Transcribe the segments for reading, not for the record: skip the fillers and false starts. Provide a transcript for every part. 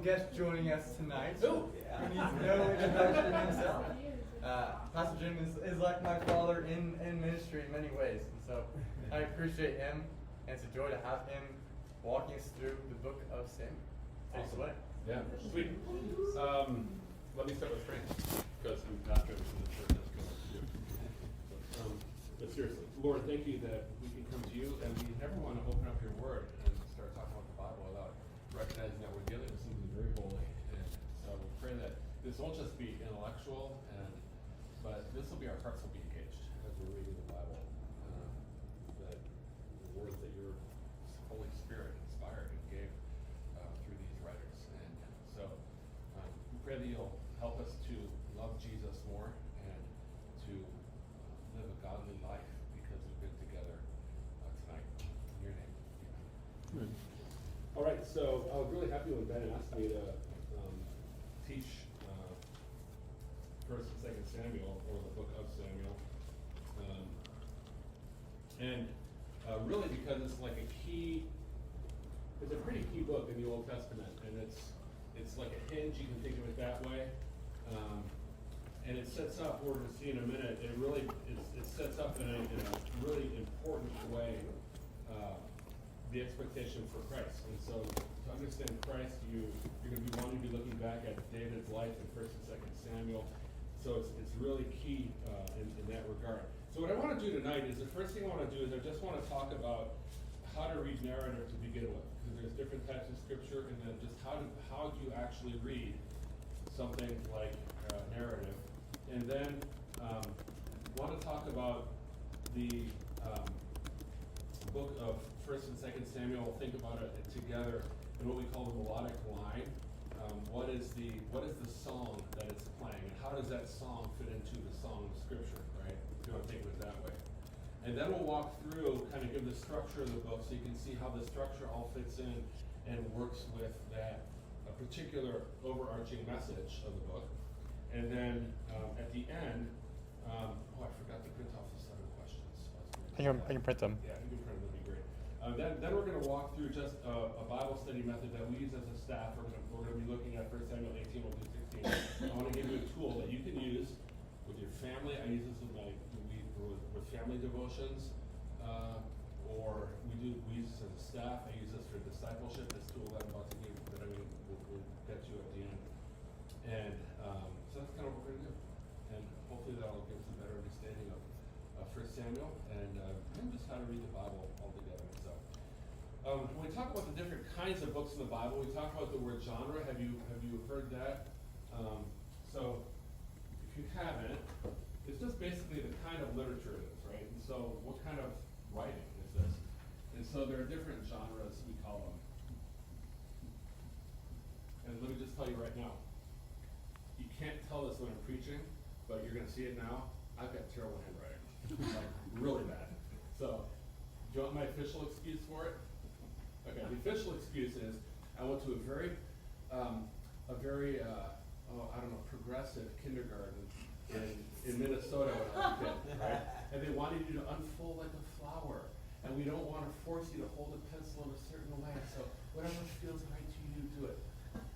guest joining us tonight. Oh, He needs no introduction himself. Pastor Jim is like my father in ministry in many ways, and so I appreciate him, and it's a joy to have him walking us through the book of Samuel. Take us away. Yeah, sweet. Let me start with Frank, because I'm not going to the church. That's good to do. But seriously, Lord, thank you that we can come to you, and we never want to open up your word and start talking about the Bible without recognizing that we're dealing with something very holy. And so we pray that this won't just be intellectual, but this will be, our hearts will be engaged as we're reading the Bible. That the words that your Holy Spirit inspired and gave through these writers. And so we pray that you'll help us to love Jesus more and to live a godly life because we've been together tonight. In your name, amen. All right, so I was really happy when Ben asked me to teach First and Second Samuel, or the book of Samuel, and really because it's like it's a pretty key book in the Old Testament, and it's like a hinge. You can think of it that way, and it sets up. We're going to see in a minute. It sets up in a really important way the expectation for Christ. And so to understand Christ, you're going to be wanting to be looking back at David's life in First and Second Samuel. So it's really key in that regard. So what I want to do tonight is, the first thing I want to do is I just want to talk about how to read narrative to begin with, because there's different types of scripture, and then just how do you actually read something like narrative, and then want to talk about the book of First and Second Samuel. Think about it together in what we call the melodic line. What is the song that it's playing, and how does that song fit into the song of Scripture, right? If you want to think of it that way. And then we'll walk through, kind of give the structure of the book, so you can see how the structure all fits in and works with that particular overarching message of the book. And then at the end, I forgot to print off the 7 questions. I can print them. Yeah, if you can print them, that'd be great. Then we're going to walk through just a Bible study method that we use as a staff. We're going to be looking at 1 Samuel 18, we'll do 16. I want to give you a tool that you can use with your family. I use this with family devotions, or we use this as a staff. I use this for discipleship, this tool that I'm about to give, that we'll get to at the end. And so that's kind of what we're going to do. And hopefully that'll give us a better understanding of 1 Samuel and just how to read the Bible altogether. So when we talk about the different kinds of books in the Bible, we talk about the word genre. Have you heard that? So if you haven't, it's just basically the kind of literature it is, right? And so what kind of writing is this? And so there are different genres, we call them. And let me just tell you right now, you can't tell this when I'm preaching, but you're going to see it now. I've got terrible handwriting, like really bad. So do you want my official excuse for it? Okay, the official excuse is I went to a very progressive kindergarten in Minnesota when I was a kid, right? And they wanted you to unfold like a flower, and we don't want to force you to hold a pencil in a certain way. So whatever feels right to you, do it.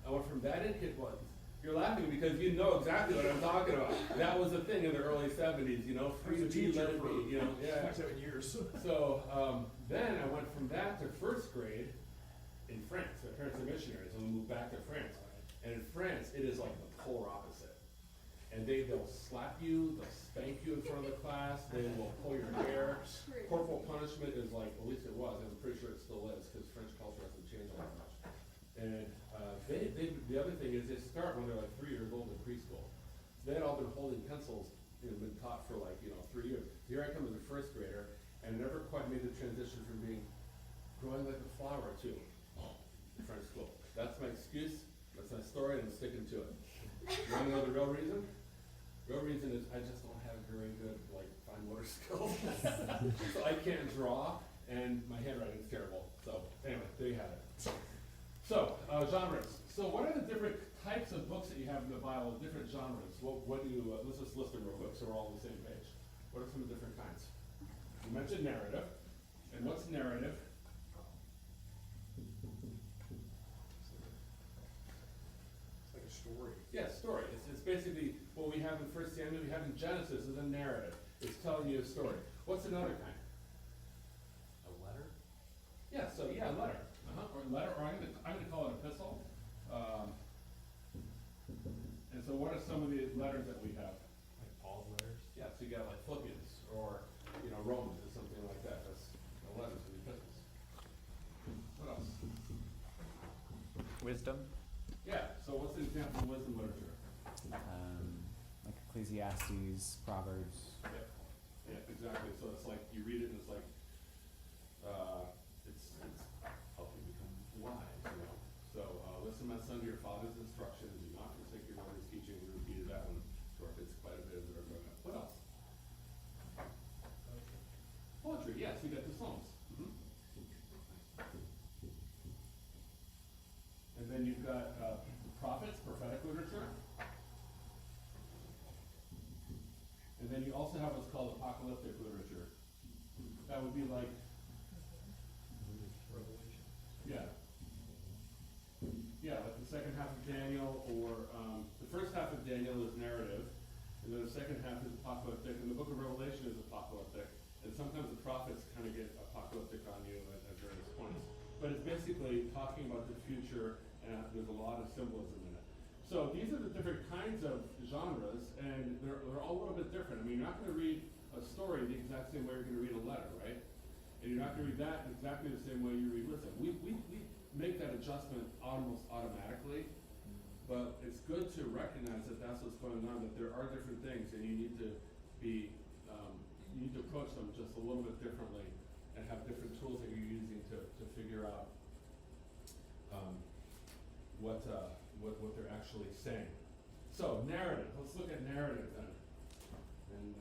I went from that in kid ones. You're laughing because you know exactly what I'm talking about. That was a thing in the early 70s, free to be, let it be, yeah. 7 years. So then I went from that to first grade in France. My parents are missionaries, and we moved back to France. And in France, it is like the polar opposite. And they'll slap you, they'll spank you in front of the class, they will pull your hair. Corporal punishment is like, at least it was, and I'm pretty sure it still is, because French culture hasn't changed all that much. And the other thing is, they start when they're like 3 years old in preschool. So they had all been holding pencils, been taught for 3 years. Here I come as a first grader, and never quite made the transition from being growing like a flower to French school. That's my excuse, that's my story, and I'm sticking to it. You want to know the real reason? The real reason is I just don't have very good fine motor skills. So I can't draw, and my handwriting is terrible. So anyway, there you have it. So genres. So what are the different types of books that you have in the Bible? Different genres. What do you? Let's just list them real quick so we're all on the same page. What are some of the different kinds? You mentioned narrative, and what's narrative? story. Yeah, story. It's basically what we have in First Samuel, we have in Genesis is a narrative. It's telling you a story. What's another kind? A letter? Yeah, so yeah, a letter. Or a letter, or I'm gonna call it epistle. And so what are some of the letters that we have? Like Paul's letters? Yeah, so you got like Philippians, or, Romans or something like that. That's the letters and epistles. What else? Wisdom, Yeah, so what's an example of wisdom literature? like Ecclesiastes, Proverbs. Yeah, exactly. So it's like, you read it and it's like, it's helping you become wise. So, listen, my son, to your father's instructions, do not forsake your mother's teaching. We repeated that one to our kids quite a bit as they're growing up. What else? Poetry, yes, we got the Psalms. And then you've got, prophets, prophetic literature. And then you also have what's called apocalyptic literature. That would be like, Revelation. yeah. Yeah, like the second half of Daniel, or, the first half of Daniel is narrative, and then the second half is apocalyptic, and the book of Revelation is apocalyptic, and sometimes the prophets kind of get apocalyptic on you at various points. But it's basically talking about the future, and there's a lot of symbolism in it. So these are the different kinds of genres, and they're all a little bit different. I mean, you're not gonna read a story the exact same way you're gonna read a letter, right? And you're not gonna read that exactly the same way you read wisdom. We make that adjustment almost automatically, but it's good to recognize that that's what's going on, that there are different things, and you need to be, you need to approach them just a little bit differently, and have different tools that you're using to figure out, what they're actually saying. So, narrative, let's look at narrative then. And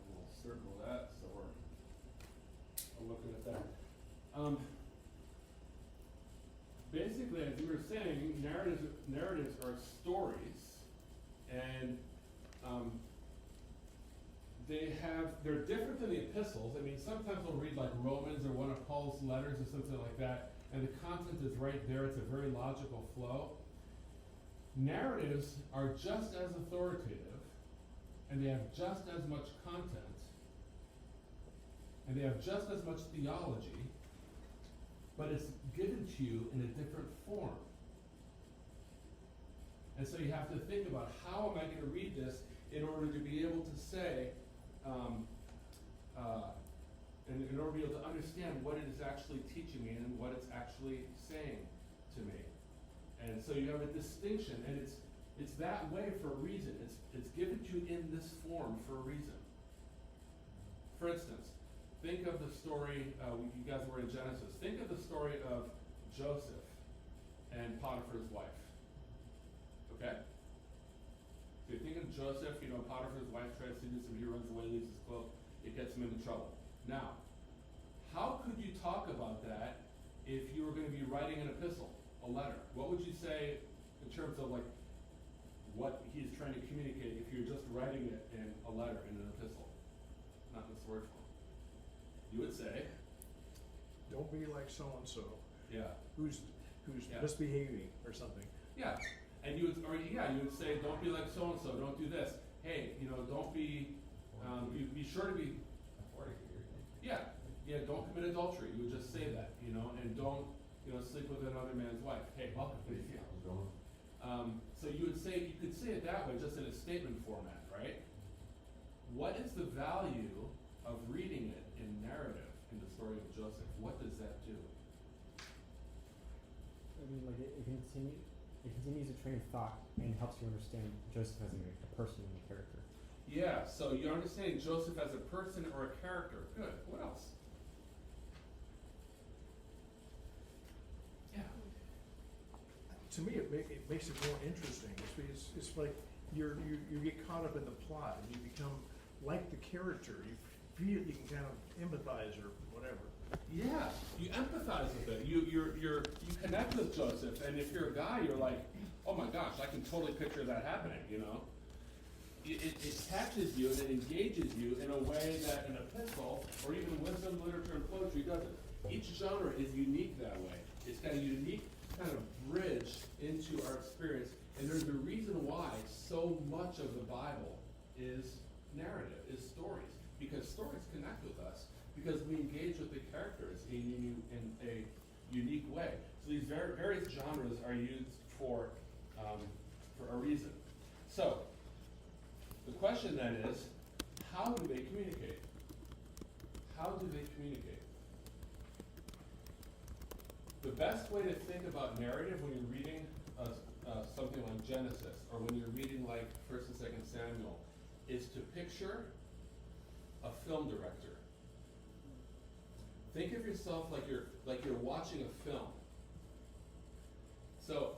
we'll circle that, so we're looking at that. Basically, as you were saying, narratives are stories, and they're different than the epistles. I mean, sometimes we'll read like Romans or one of Paul's letters or something like that, and the content is right there. It's a very logical flow. Narratives are just as authoritative, and they have just as much content, and they have just as much theology, but it's given to you in a different form. And so you have to think about, how am I going to read this in order to be able to say, and in order to be able to understand what it is actually teaching me and what it's actually saying to me. And so you have a distinction, and it's that way for a reason. It's given to you in this form for a reason. For instance, think of the story, you guys were in Genesis. Think of the story of Joseph and Potiphar's wife. Okay? So you think of Joseph, Potiphar's wife tries to seduce him, he runs away, leaves his cloak, it gets him into trouble. Now, how could you talk about that if you were going to be writing an epistle, a letter? What would you say in terms of like what he's trying to communicate if you're just writing it in a letter, in an epistle, not in this word form? You would say, Don't be like so-and-so, yeah, who's Yeah. misbehaving or something. yeah, and you would say, don't be like so and so, don't do this. Hey, don't be, be sure to be, don't commit adultery. You would just say that, and don't, sleep with another man's wife. Hey, welcome. So you could say it that way, just in a statement format, right? What is the value of reading it in narrative in the story of Joseph? What does that do? I mean, like it continues a train of thought and helps you understand Joseph as a person and a character. Yeah, so you're understanding Joseph as a person or a character. Good. What else? Yeah. To me, it makes it more interesting. It's like you get caught up in the plot and you become like the character. You can kind of empathize or whatever. Yeah, you empathize with it. You connect with Joseph, and if you're a guy, you're like, oh my gosh, I can totally picture that happening. It catches you and it engages you in a way that an epistle or even wisdom, literature, and poetry doesn't. Each genre is unique that way. It's got a unique kind of bridge into our experience, and there's a reason why so much of the Bible is narrative, is stories, because stories connect with us, because we engage with the characters in a unique way. So these various genres are used for a reason. So, the question then is, how do they communicate? How do they communicate? The best way to think about narrative when you're reading something like Genesis, or when you're reading like 1st and 2nd Samuel, is to picture a film director. Think of yourself like you're watching a film. So,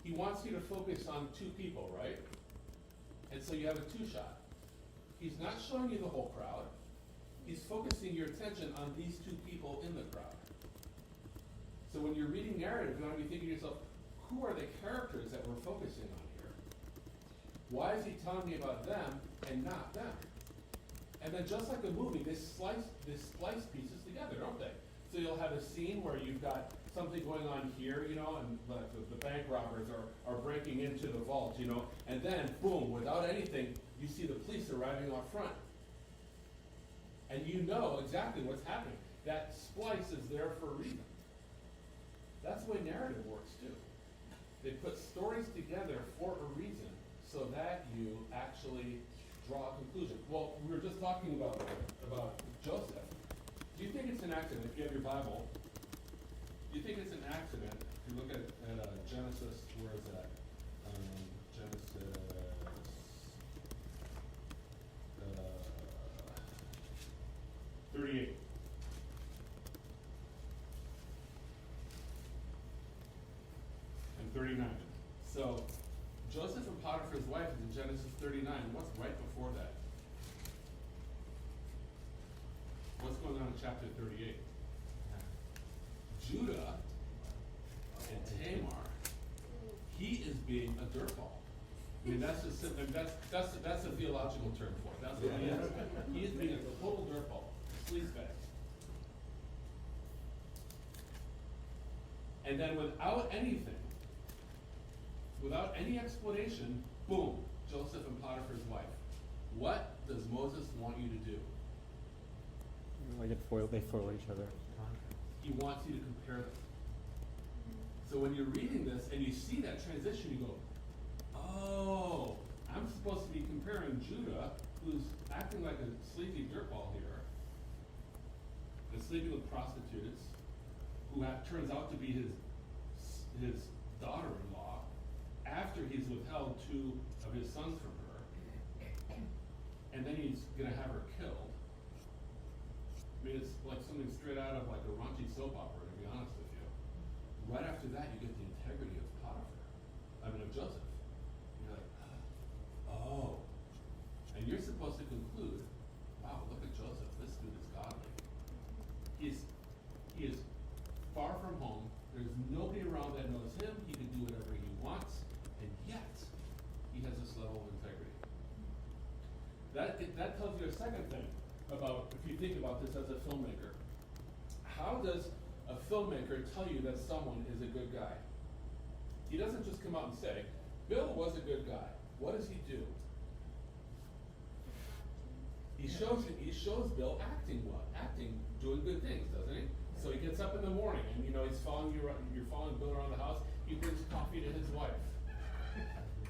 he wants you to focus on two people, right? And so you have a two-shot. He's not showing you the whole crowd. He's focusing your attention on these two people in the crowd. So when you're reading narrative, you want to be thinking to yourself, who are the characters that we're focusing on here? Why is he telling me about them and not them? And then just like a movie, they splice pieces together, don't they? So you'll have a scene where you've got something going on here, you know, and the bank robbers are breaking into the vault, you know, and then, boom, without anything, you see the police arriving out front. And you know exactly what's happening. That splice is there for a reason. That's the way narrative works, too. They put stories together for a reason so that you actually draw a conclusion. Well, we were just talking about Joseph. Do you think it's an accident, if you have your Bible, do you think it's an accident, if you look at Genesis, where is that? Genesis 38. And 39. So, Joseph and Potiphar's wife is in Genesis 39. What's right before that? What's going on in chapter 38? Judah and Tamar, he is being a dirtball. I mean, that's a theological term for it. That's what he is. He is being a total dirtball, sleazebag. And then without anything, without any explanation, boom, Joseph and Potiphar's wife. What does Moses want you to do? Like they foil each other. He wants you to compare them. So when you're reading this and you see that transition, you go, oh, I'm supposed to be comparing Judah, who's acting like a sleazy dirtball here, and sleeping with prostitutes, who turns out to be his daughter-in-law, after he's withheld 2 of his sons from her, and then he's going to have her killed. I mean, it's like something straight out of like a raunchy soap opera, to be honest with you. Right after that, you get the integrity of Joseph. You're like, oh. And you're supposed to conclude, wow, look at Joseph. This dude is godly. He is far from home. There's nobody around that knows him. He can do whatever he wants, and yet he has this level of integrity. That tells you a second thing about, if you think about this as a filmmaker. How does a filmmaker tell you that someone is a good guy? He doesn't just come out and say, Bill was a good guy. What does he do? He shows Bill acting well, doing good things, doesn't he? So he gets up in the morning and he's following you around, you're following Bill around the house, he brings coffee to his wife.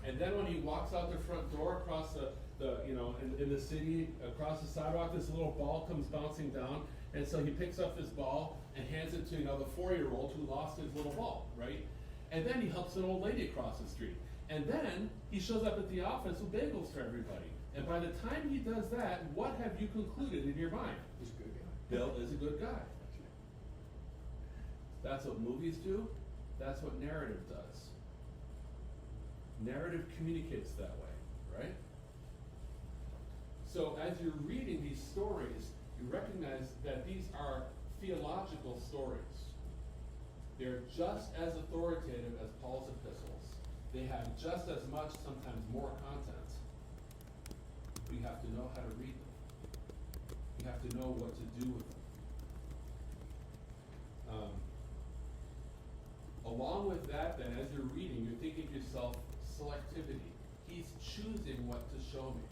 And then when he walks out the front door across in the city, across the sidewalk, this little ball comes bouncing down, and so he picks up this ball and hands it to the 4-year-old who lost his little ball, right? And then he helps an old lady across the street. And then he shows up at the office with bagels for everybody. And by the time he does that, what have you concluded in your mind? He's a good guy. Bill is a good guy. That's what movies do. That's what narrative does. Narrative communicates that way, right? So as you're reading these stories, you recognize that these are theological stories. They're just as authoritative as Paul's epistles. They have just as much, sometimes more content. We have to know how to read them. We have to know what to do with them. Along with that, then, as you're reading, you're thinking to yourself, selectivity. He's choosing what to show me.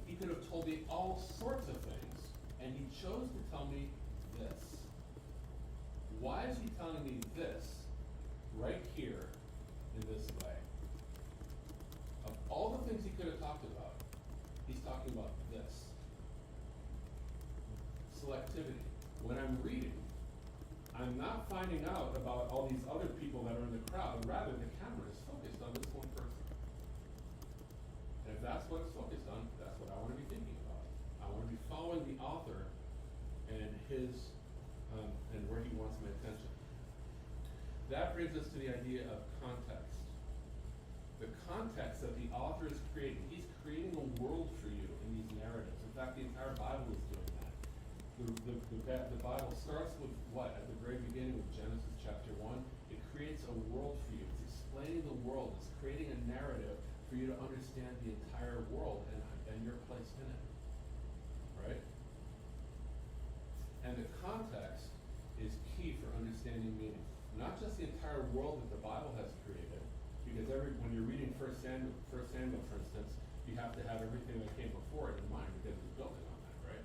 He could have told me all sorts of things, and he chose to tell me this. Why is he telling me this right here in this way? Of all the things he could have talked about, he's talking about this. Selectivity. When I'm reading, I'm not finding out about all these other people that are in the crowd. Rather, the camera is focused on this one person. And if that's what it's focused on, that's what I want to be thinking about. I want to be following the author and his, and where he wants my attention. That brings us to the idea of context. The context that the author is creating. He's creating a world for you in these narratives. In fact, the entire Bible is doing that. The Bible starts with what? At the very beginning of Genesis chapter 1, it creates a world for you. It's explaining the world. It's creating a narrative for you to understand the entire world and your place in it. Right? And the context is key for understanding meaning. Not just the entire world that the Bible has created, because when you're reading 1 Samuel, for instance, you have to have everything that came before it in mind because it's building on that, right?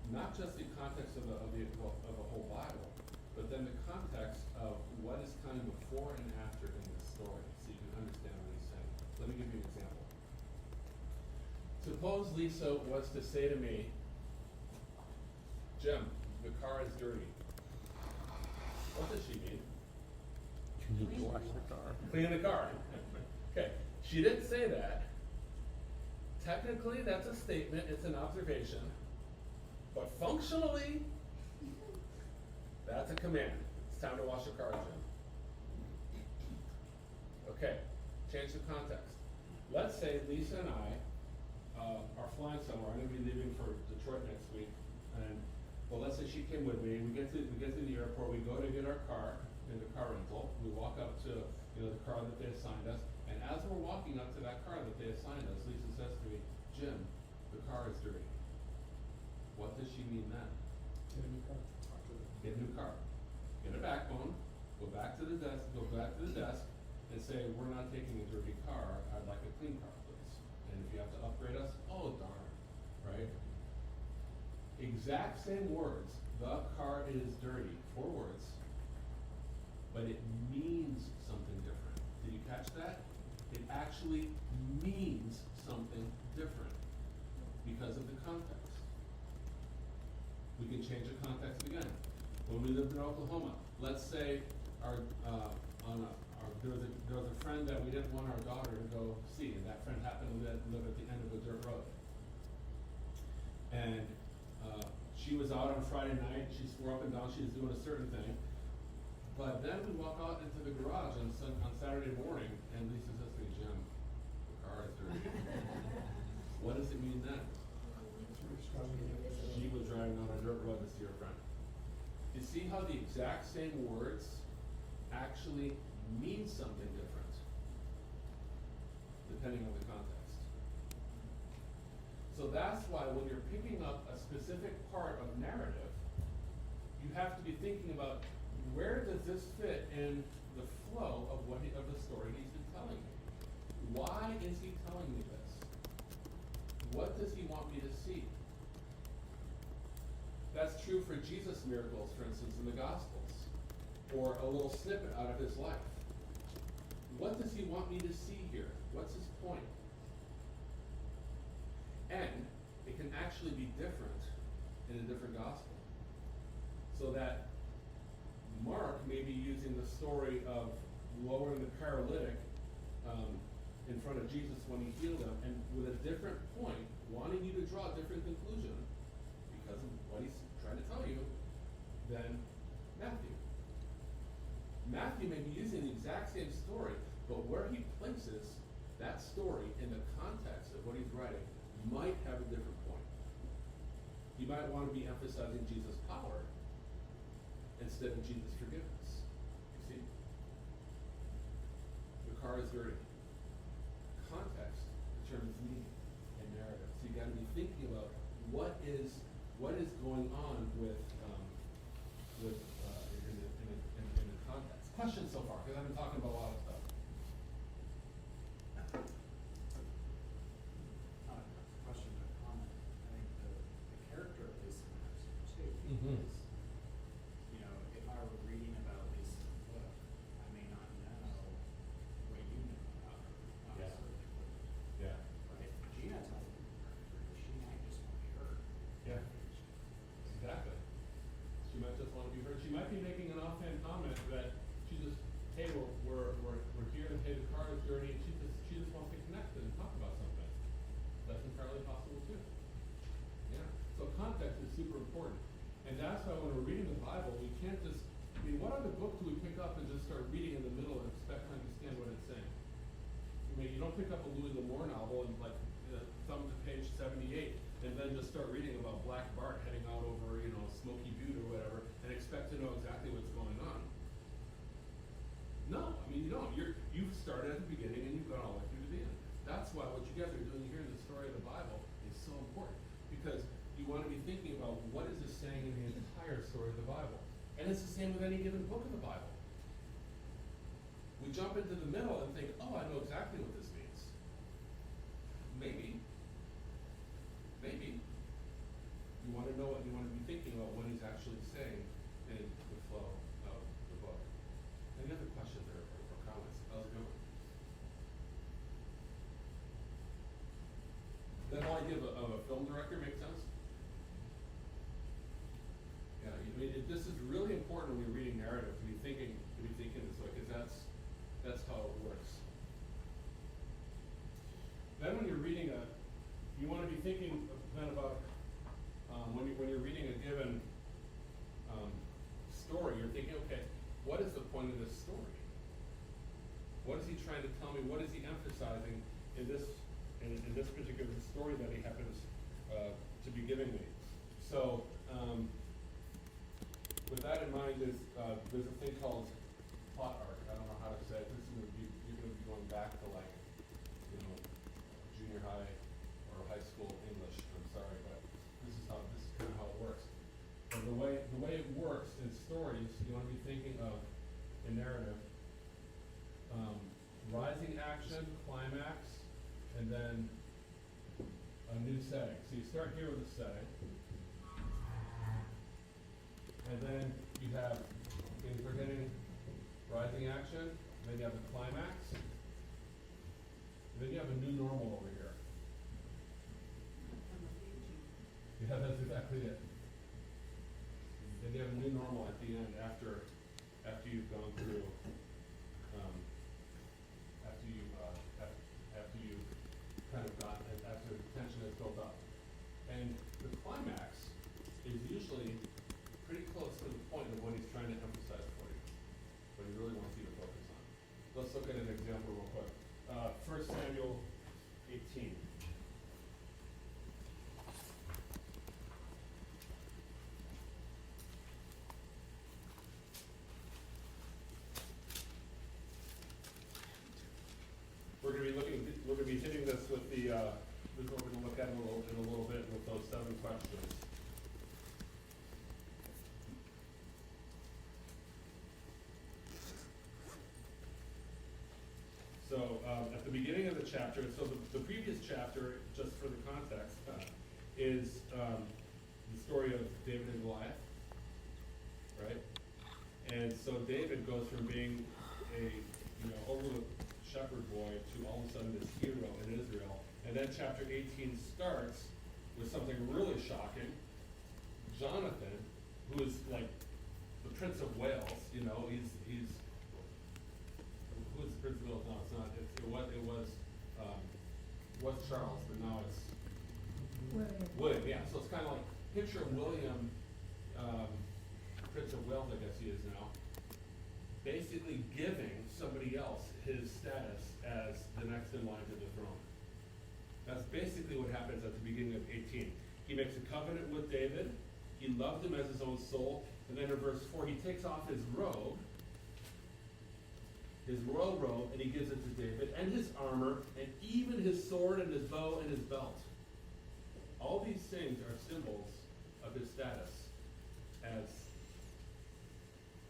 Not just the context of the whole Bible, but then the context of what is coming before and after in this story, so you can understand what he's saying. Let me give you an example. Suppose Lisa was to say to me, Jim, the car is dirty. What does she mean? You need to wash the car. Clean the car. Okay, she didn't say that. Technically, that's a statement, it's an observation. But functionally, that's a command. It's time to wash your car, Jim. Okay, change the context. Let's say Lisa and I are flying somewhere. I'm going to be leaving for Detroit next week. Well, let's say she came with me. We get to the airport. We go to get our car in the car rental. We walk up to the car that they assigned us. And as we're walking up to that car that they assigned us, Lisa says to me, Jim, the car is dirty. What does she mean then? Get a new car. Get a new car. Get a backbone. Go back to the desk, and say, we're not taking a dirty car. I'd like a clean car, please. And if you have to upgrade us, oh darn, right? Exact same words. The car is dirty. 4 words. But it means something different. Did you catch that? It actually means something different because of the context. We can change the context again. When we lived in Oklahoma, let's say there was a friend that we didn't want our daughter to go see, and that friend happened to live at the end of a dirt road. And she was out on Friday night. She swore up and down she was doing a certain thing. But then we walk out into the garage on Saturday morning, and Lisa says to me, Jim, the car is dirty. What does it mean then? She was driving on a dirt road to see her friend. You see how the exact same words actually mean something different, depending on the context. So that's why when you're picking up a specific part of narrative, you have to be thinking about, where does this fit in the flow of the story he's been telling me? Why is he telling me this? What does he want me to see? That's true for Jesus' miracles, for instance, in the Gospels, or a little snippet out of his life. What does he want me to see here? What's his point? And it can actually be different in a different gospel. So that Mark may be using the story of lowering the paralytic in front of Jesus when he healed him, and with a different point, wanting you to draw a different conclusion because of what he's trying to tell you than Matthew. Matthew may be using the exact same story, but where he places that story in the context of what he's writing might have a different point. He might want to be emphasizing Jesus' power instead of Jesus' forgiveness. You see? The car is dirty. Context determines meaning and narrative. So you got to be thinking about what is going on with in questions so far? Because I've been talking about a lot of stuff. Not a question, but a comment. I think the character of Lisa matters too, Mhm. because, you know, if I were reading about Lisa's book, I may not know what you know about her. Yeah. Certainly would. Yeah. But if Gina tells me her, she might just want to be heard. Yeah. Exactly. She might just want to be heard. She might be making an offhand comment that she just, hey, we're here and hey, the car is dirty, and she just wants to connect and talk about something. That's entirely possible too. Yeah. So context is super important. And that's why when we're reading the Bible, we can't just, I mean, what other book do we pick up and just start reading in the middle and expect to understand what it's saying? I mean, you don't pick up a Louis L'Amour novel and like thumb to page 78 and then just start reading about Black Bart heading out over, you know, Smoky Butte or whatever and expect to know exactly what's going on. No, I mean, you don't. You've started at the beginning and you've gone all the way through to the end. That's why what you guys are doing here in the story of the Bible is so important, because you want to be thinking about what is this saying in the entire story of the Bible. And it's the same with any given book of the Bible. We jump into the middle and think, oh, I know exactly what this means. Maybe. Maybe. You want to know what you want to be thinking about what he's actually saying in the flow of the book. Any other questions or comments? That was a good one. That whole idea of a film director makes sense? Yeah, I mean, this is really important when you're reading narrative to be thinking this way, because that's how it works. Then when you're reading you want to be thinking then about when you're reading a given story, you're thinking, okay, what is the point of this story? What is he trying to tell me? What is he emphasizing in this particular story that he happens to be giving me? So with that in mind, there's a thing called plot arc. I don't know how to say it. You're going to be going back to like, you know, junior high or high school English. I'm sorry, but this is kind of how it works. And the way it works in stories, you want to be thinking of a narrative, rising action, climax, and then a new setting. So you start here with a setting, and then you have, okay, we're getting rising action, then you have the climax, and then you have a new normal over here. Yeah, that's exactly it. Then you have a new normal at the end after you've gone through, after you've kind of gotten, after the tension is built up. And the climax is usually pretty close to the point of what he's trying to emphasize for you, what he really wants you to focus on. Let's look at an example real quick. 1 Samuel 18. We're going to be hitting this with the, this is what we're going to look at in a little bit with those 7 questions. So at the beginning of the chapter, so the previous chapter, just for the context, is the story of David and Goliath, right? And so David goes from being a overlooked shepherd boy to all of a sudden this hero in Israel. And then chapter 18 starts with something really shocking. Jonathan, who is like the Prince of Wales, he's who is the Prince of Wales? No, it's not. It was Charles, but now it's William. Yeah, so it's kind of like picture William, Prince of Wales, I guess he is now, basically giving somebody else his status as the next in line to the throne. That's basically what happens at the beginning of 18. He makes a covenant with David. He loved him as his own soul. And then in verse 4, he takes off his robe, his royal robe, and he gives it to David, and his armor, and even his sword and his bow and his belt. All these things are symbols of his status as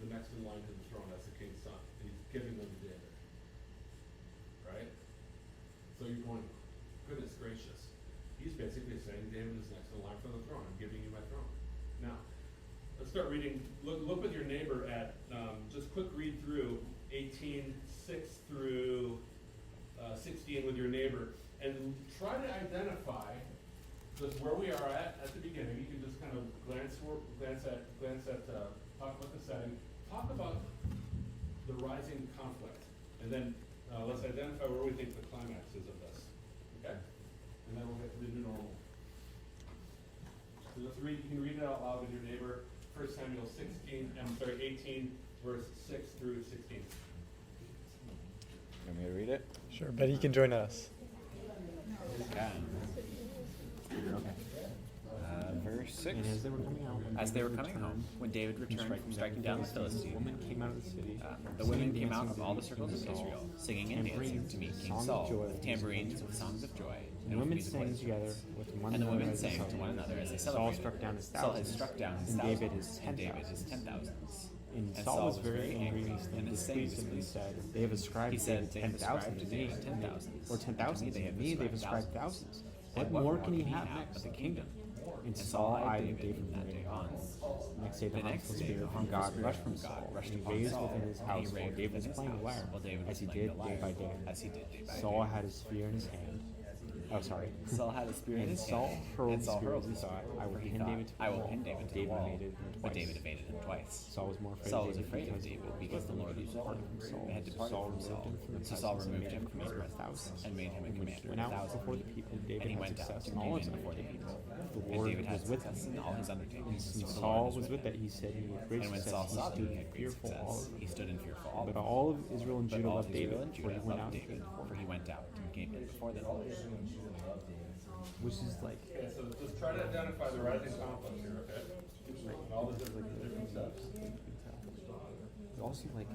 the next next in line to the throne, that's the king's son, and he's giving them to David. Right? So you're going, goodness gracious. He's basically saying David is next in line for the throne. I'm giving you my throne. Now, let's start reading. Look with your neighbor at, just quick read through 18:6 through 16 with your neighbor, and try to identify just where we are at the beginning. You can just kind of glance at talk about the setting, talk about the rising conflict, and then let's identify where we think the climax is of this. Okay? And then we'll get to the new normal. So let's read. You can read it out loud with your neighbor. 1 Samuel 18, verse 6 through 16. Want me to read it? Sure, but he can join us. Okay. Verse 6. And as they were coming out, As they were coming home, when David returned from striking down the Philistine, women came out of the city. the women came out of all the circles of Israel, singing and dancing to meet King Saul, with tambourines, with songs of joy, And the with women musical sang instruments. together with one And the another women as they sang to one celebrated. another as they Saul celebrated. struck down his Saul had thousands, struck down his and thousands, David his and David his 10,000s. 10,000s. And Saul was very angry and and his saying displeased him and displeased said, "They have ascribed He said, David "They have 10,000 ascribed to to me, David 10,000s, or 10,000 to me. They've ascribed thousands. What more can he have next? but the kingdom?" And And Saul Saul eyed eyed David David from that day on. Next day, the The next harmful day, spirit the from harmful God spirit rushed from from God Saul, rushed and he upon raised Saul, within his and house he while raved David was within his playing the house, lyre, while David was as he playing did the day lyre, by day. as he did day by Saul day. had his spear in his hand. Oh, sorry. Saul had a spear in And his Saul hand, hurled and the Saul spear hurled as he the thought, spear, "I will for he pin thought, David to the I will wall." pin David to the David wall. evaded him But twice. David evaded him twice. Saul was more afraid Saul of was David afraid of because David because the Lord had departed from Saul. had departed Saul from removed Saul. him from his So Saul presence and removed made him from his commander of presence thousands. and made him a And when he commander went of out thousands. before the people, David And he had went out success to in all meet his him before the undertakings. people. The And Lord David had was with success him. in all his undertakings. When So the Saul Lord was with that, he said he had great And when success. Saul He saw that stood he had great fearful all success, of he stood in fearful awe. But all of Israel and But Judah all loved of Israel David, and for Judah he went loved out David, for he went out and came in before them. which is like Okay, so just try to identify the rising conflict here, okay? And all the different steps. it's also like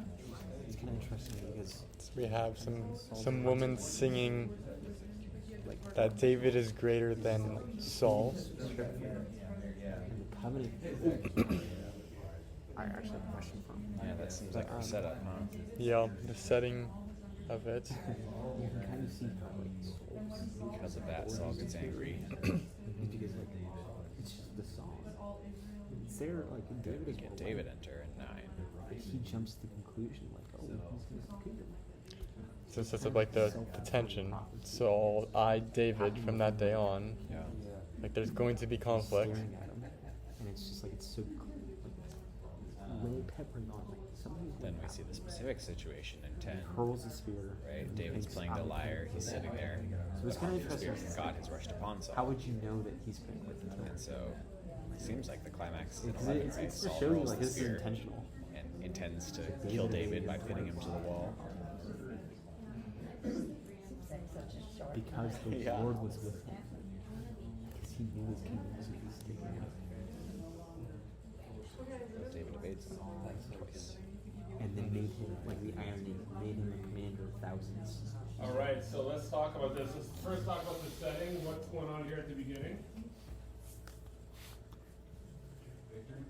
it's kind of interesting because We have some women singing that David is greater than Saul. in the covenant. I actually have a question for him. Yeah, that seems like like our our setup, huh? Yeah, the setting of it. You can kind of see how like souls Because of that, Saul gets angry. is because like it's just the song. It's there like David is Get David enter in 9. But he jumps to the conclusion like, oh, he's gonna kill him. So it sets up like the tension. Saul eyed David from that day on. Yeah. Like there's going to be conflict. Staring at him, and it's just like it's so low peppering on like somebody's Then we see the specific situation in 10. hurls a spear. Right? and David's thinks, playing "I the will lyre. kill He's him." sitting there. So it's kind of The spirit interesting. from God has rushed upon Saul. How would you know that he's going to kill him? And so it seems like the climax is in Because 11, it's right? to Saul show you rolls like the this is spear intentional. and intends to kill David by pinning him to the wall. Because the Yeah. Lord was with him. Because he knew his kingdom was going to be taken out. But David evades him twice. And then made him, like the irony, made him a commander of thousands. All right, so let's talk about this. Let's first talk about the setting. What's going on here at the beginning? Victory?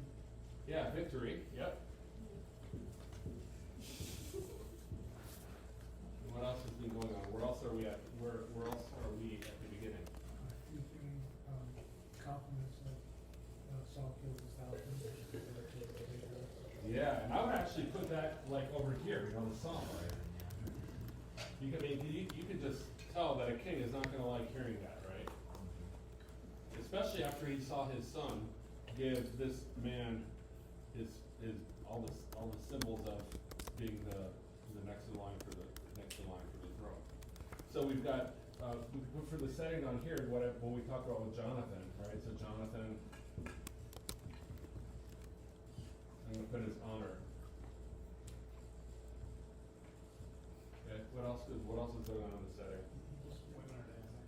Yeah, victory. Yep. What else has been going on? Where else are we at? Where else are we at the beginning? Compliments that Saul kills his thousands. Yeah, and I would actually put that like over here, you know, the psalm. You can, you could just tell that a king is not gonna like hearing that, right? Especially after he saw his son give this man his all the symbols of being the next in line for the throne. So we've got for the setting on here, what we talked about with Jonathan, right? So Jonathan, I'm gonna put his honor. Okay, what else is going on in the setting? Just women are dancing.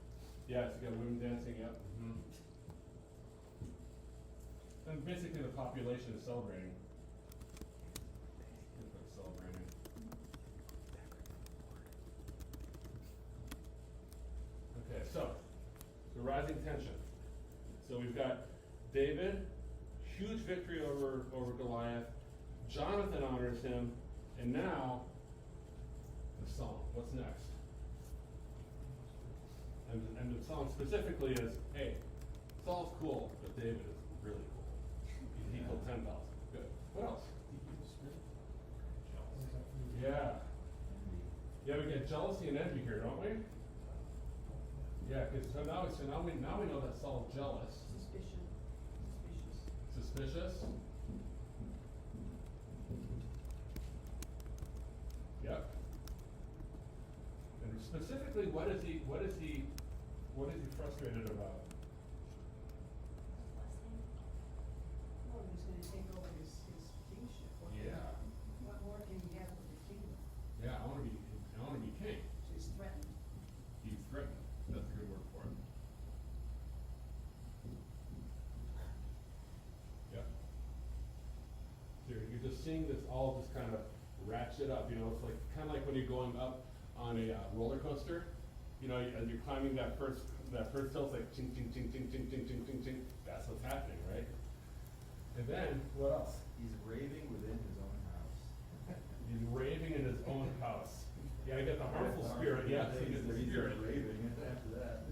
Yeah, so you got women dancing, yep. And basically the population is celebrating. Celebrating. Okay, so the rising tension. So we've got David, huge victory over Goliath. Jonathan honors him, and now the song. What's next? And the song specifically is, hey, Saul's cool, but David is really cool. He killed 10,000. Good. What else? Yeah. Yeah, we get jealousy and envy here, don't we? Yeah, because now we know that Saul's jealous. Suspicious. Yep. And specifically, what is he frustrated about? Well, he's gonna take over his kingship. Yeah. What more can he have with the kingdom? Yeah, I wanna be king. So he's threatened. He's threatened. That's a good word for it. Yep. So you're just seeing this all just kind of ratchet up, you know, it's like, kinda like when you're going up on a roller coaster, you know, as you're climbing that first hill, it's like ching, ching, ching, ching, ching, ching, ching, ching, ching, that's what's happening, right? And then, what else? He's raving within his own house. He's raving in his own house. Yeah, I get the harmful spirit, yes, he gets the spirit. Raving after that.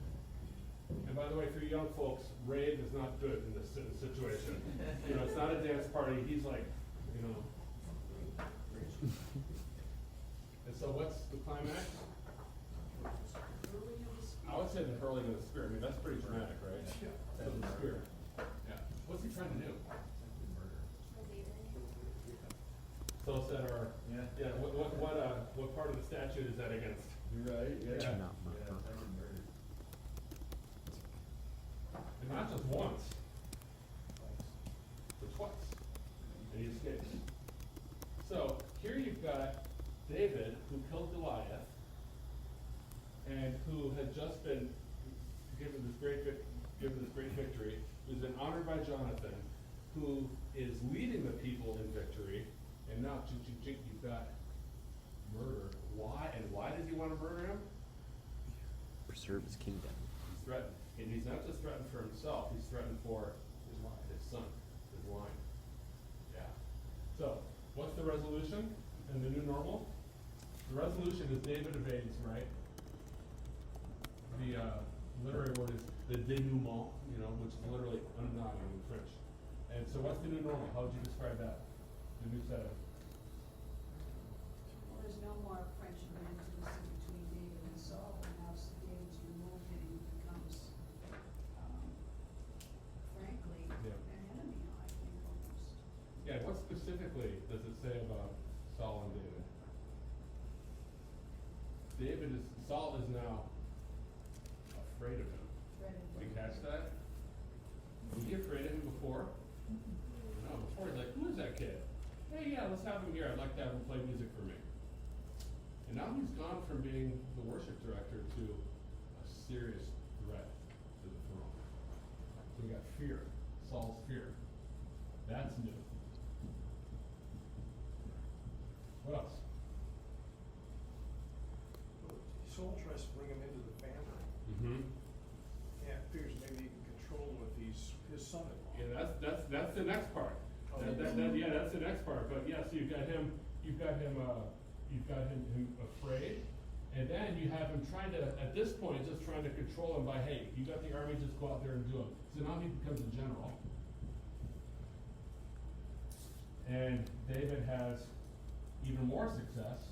And by the way, for you young folks, rave is not good in this situation. You know, it's not a dance party, he's like, you know. And so what's the climax? I would say the hurling of the spirit. I mean, that's pretty dramatic, right? Yeah. That's the spirit. Yeah. What's he trying to do? So said our, yeah, what part of the statute is that against? You're right, yeah. Yeah. Not murder. Murder. And not just once, but twice. And he escapes. So here you've got David, who killed Goliath, and who had just been given this great victory, who's been honored by Jonathan, who is leading the people in victory, and now you've got murder. Why? And why does he want to murder him? Preserve his kingdom. He's threatened. And he's not just threatened for himself, he's threatened for his son, his line. Yeah. So, what's the resolution and the new normal? The resolution is David evades, right? The literary word is the denouement, you know, which is literally undying in French. And so what's the new normal? How would you describe that? The new setting? Well, there's no more friendship and intimacy between David and Saul, and now David's removed and he becomes, frankly, Yeah. an enemy, I think, almost. Yeah, what specifically does it say about Saul and David? Saul is now afraid of him. Threatened. Did you catch that? Was he afraid of him before? No, before he's like, who is that kid? Hey, yeah, let's have him here. I'd like to have him play music for me. And now he's gone from being the worship director to a serious threat to the throne. So we got fear, Saul's fear. That's new. What else? Saul tries to bring him into the family. Mm-hmm. Yeah, figures maybe he can control him with his son-in-law. Yeah, that's the next part. Oh. Yeah, that's the next part. But yeah, so you've got him afraid, and then you have him trying to, at this point, just trying to control him by, hey, you got the army, just go out there and do it. So now he becomes a general. And David has even more success.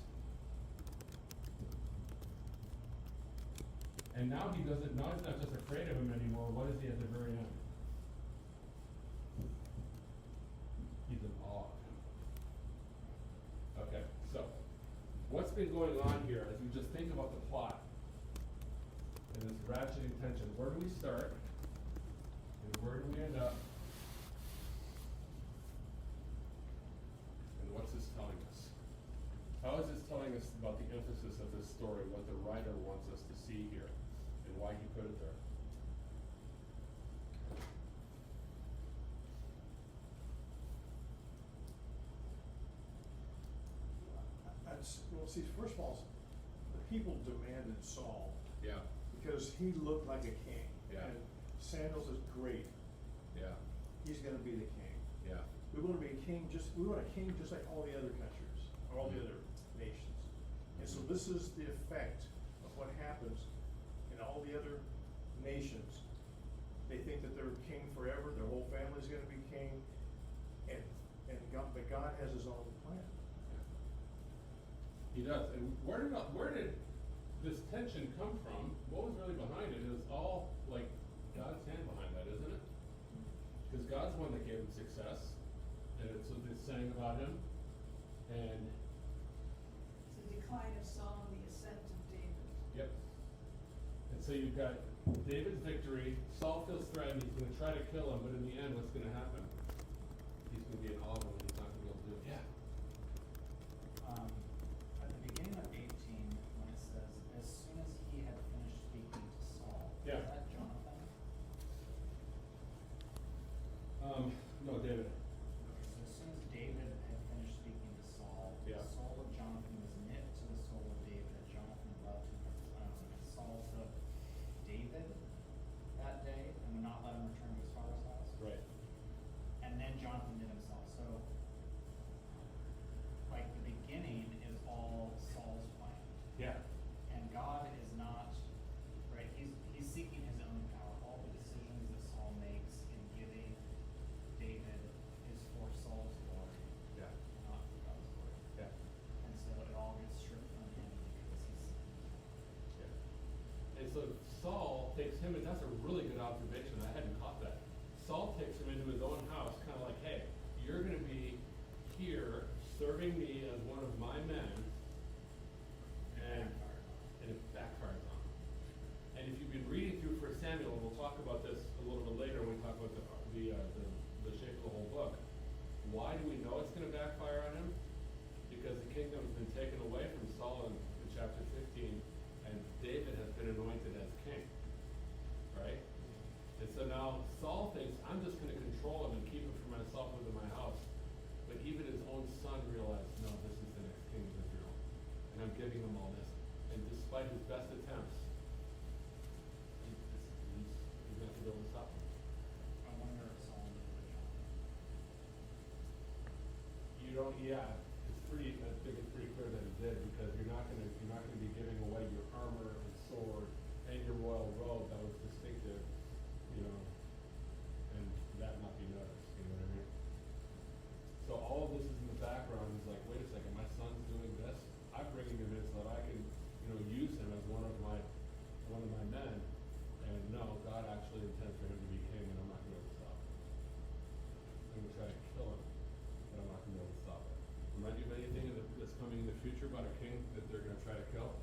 And now he's not just afraid of him anymore. What is he at the very end? He's in awe of him. Okay, so what's been going on here as we just think about the plot and this ratcheting tension? Where do we start? And where do we end up? And what's this telling us? How is this telling us about the emphasis of this story, what the writer wants us to see here, and why he put it there? Well, see, first of all, the people demanded Saul Yeah, because he looked like a king. Yeah. And Samuel's is great. yeah, He's gonna be the king. yeah. We want to be a we want a king just like all the other countries, or all the other nations. And so this is the effect of what happens in all the other nations. They think that they're king forever, their whole family's gonna be king, but God has his own plan. He does. And where did this tension come from? What was really behind it? It was all like God's hand behind that, isn't it? Because God's the one that gave him success, and it's what it's saying about him. And It's the decline of Saul and the ascent of David. yep. And so you've got David's victory. Saul feels threatened. He's going to try to kill him, but in the end, what's going to happen? He's going to be an olive and he's not going to be able to do it. Yeah. At the beginning of 18, when it says, as soon as he had finished speaking to Saul, Yeah. is that Jonathan? No, David. Okay, so as soon as David had finished speaking to Saul, Yeah. the soul of Jonathan was knit to the soul of David, and Jonathan loved him as his own. And Saul took David that day and would not let him return to his father's house. Right. And then Jonathan did himself. So, like, the beginning is all Saul's plan. Yeah. And God is not, right, he's seeking his own power. All the decisions that Saul makes in giving David is for Saul's glory, Yeah. not for God's glory. Yeah. And so it all gets stripped from him because he's, Yeah. And so Saul takes him, and that's a really good observation. I hadn't caught that. Saul takes him into his own house, kind of like, hey, you're going to be here serving me as one of my men, and it backfires on him. And if you've been reading through 1 Samuel, and we'll talk about this a little bit later when we talk about the shape of the whole book. Why do we know it's going to backfire on him? Because the kingdom's been taken away from Saul in chapter 15, and David has been anointed as king, right? And so now Saul thinks, I'm just going to control him and keep him for myself within my house. But even his own son realized, no, this is the next king of Israel, and I'm giving him all this. And despite his best attempts, he's not going to be able to stop him. I wonder if Saul knew what Jonathan. You don't, yeah, I think it's pretty clear that he did, because you're not gonna be giving away your armor and sword and your royal robe that was distinctive, you know, and that not be noticed, you know what I mean? So all of this is in the background. He's like, wait a second, my son's doing this, I'm bringing him in so that I can, you know, use him as one of my men, and no, God actually intends for him to be king, and I'm not gonna be able to stop him. I'm gonna try to kill him, but I'm not gonna be able to stop it. Remind you of anything that's coming in the future about a king that they're gonna try to kill?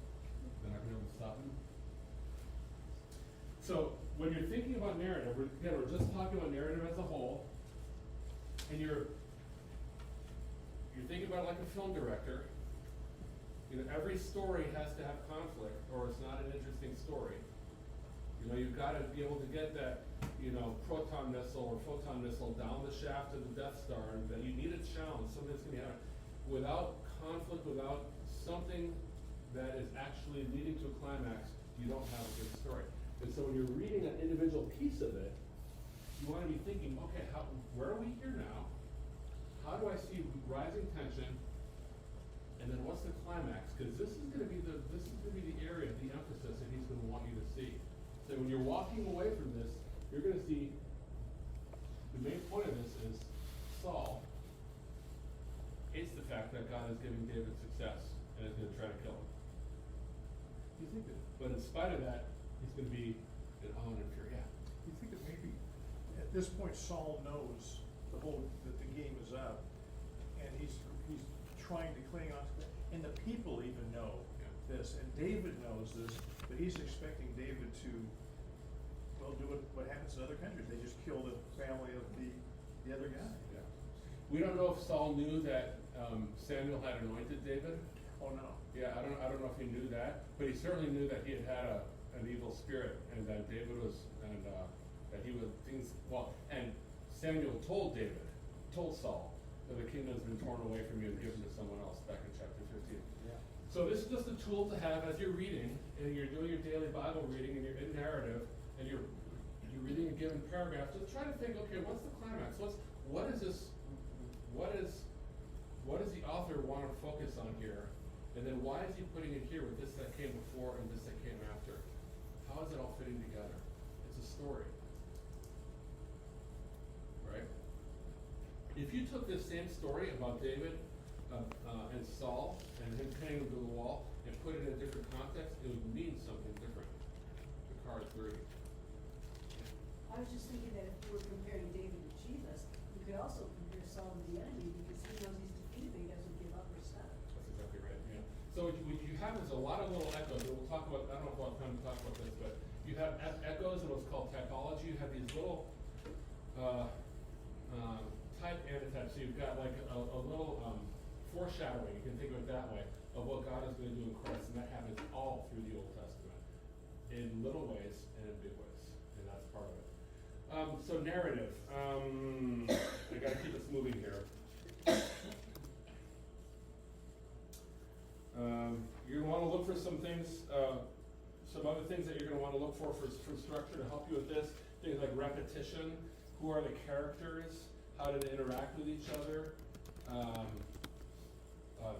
They're not gonna be able to stop him? So, when you're thinking about narrative, we're just talking about narrative as a whole, and you're thinking about it like a film director. You know, every story has to have conflict, or it's not an interesting story. You know, you've got to be able to get that, you know, proton missile or photon missile down the shaft of the Death Star, and that you need a challenge, something that's going to happen. Without conflict, without something that is actually leading to a climax, you don't have a good story. And so when you're reading an individual piece of it, you want to be thinking, okay, where are we here now? How do I see rising tension? And then what's the climax? Because this is going to be the area, the emphasis that he's going to want you to see. So when you're walking away from this, you're going to see the main point of this is Saul hates the fact that God is giving David success and is going to try to kill him. You think that? But in spite of that, he's going to be in awe and fear. Yeah. You think that maybe at this point Saul knows that the game is up, and he's trying to cling on to that, and the people even know this, and David knows this, but he's expecting David to, well, do what happens in other countries. They just kill the family of the other guy. Yeah. We don't know if Saul knew that Samuel had anointed David. Oh no. Yeah, I don't know if he knew that, but he certainly knew that he had an evil spirit, and that David was, and that he was things. Well, and Samuel told Saul that the kingdom has been torn away from you and given to someone else. Back in chapter 15. Yeah. So this is just a tool to have as you're reading, and you're doing your daily Bible reading, and you're in narrative, and you're reading a given paragraph. Just try to think, okay, what's the climax? What is And then why is he putting it here with this that came before and this that came after? How is it all fitting together? It's a story. Right? If you took this same story about David and Saul and him pinning him to the wall and put it in a different context, it would mean something different. The card 30. I was just thinking that if you were comparing David to Jesus, you could also compare Saul to the enemy, because he knows he's defeated, but he doesn't give up or stop. That's exactly right, yeah. So what you have is a lot of little echoes, and we'll talk about, I don't know if we'll have time to talk about this, but you have echoes in what's called typology. You have these little type antitypes. So you've got like a little foreshadowing, you can think of it that way, of what God is going to do in Christ, and that happens all through the Old Testament, in little ways and in big ways, and that's part of it. So narrative, I gotta keep us moving here. You're gonna wanna look for some things, some other things that you're gonna wanna look for structure to help you with this. Things like repetition, who are the characters, how do they interact with each other.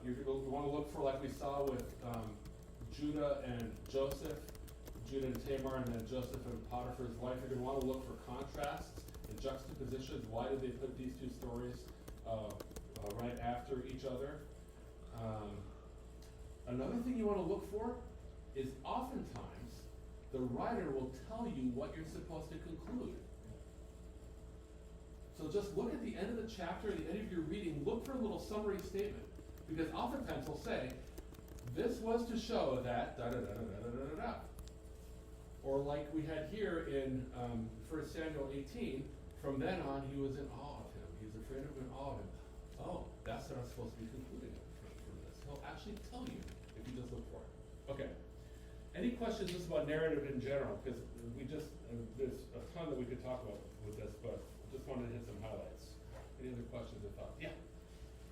You're gonna wanna look for, like we saw with Judah and Joseph, Judah and Tamar, and then Joseph and Potiphar's wife. You're gonna wanna look for contrasts and juxtapositions. Why did they put these two stories right after each other? Another thing you want to look for is oftentimes the writer will tell you what you're supposed to conclude. So just look at the end of the chapter, the end of your reading, look for a little summary statement. Because oftentimes he'll say, this was to show that da-da-da-da-da-da-da-da. Or like we had here in 1 Samuel 18, from then on he was in awe of him. He was afraid of him, in awe of him. Oh, that's what I'm supposed to be concluding from this. He'll actually tell you if you just look for it. Okay. Any questions just about narrative in general? Because we just, there's a ton that we could talk about with this, but just wanted to hit some highlights. Any other questions or thoughts? Yeah?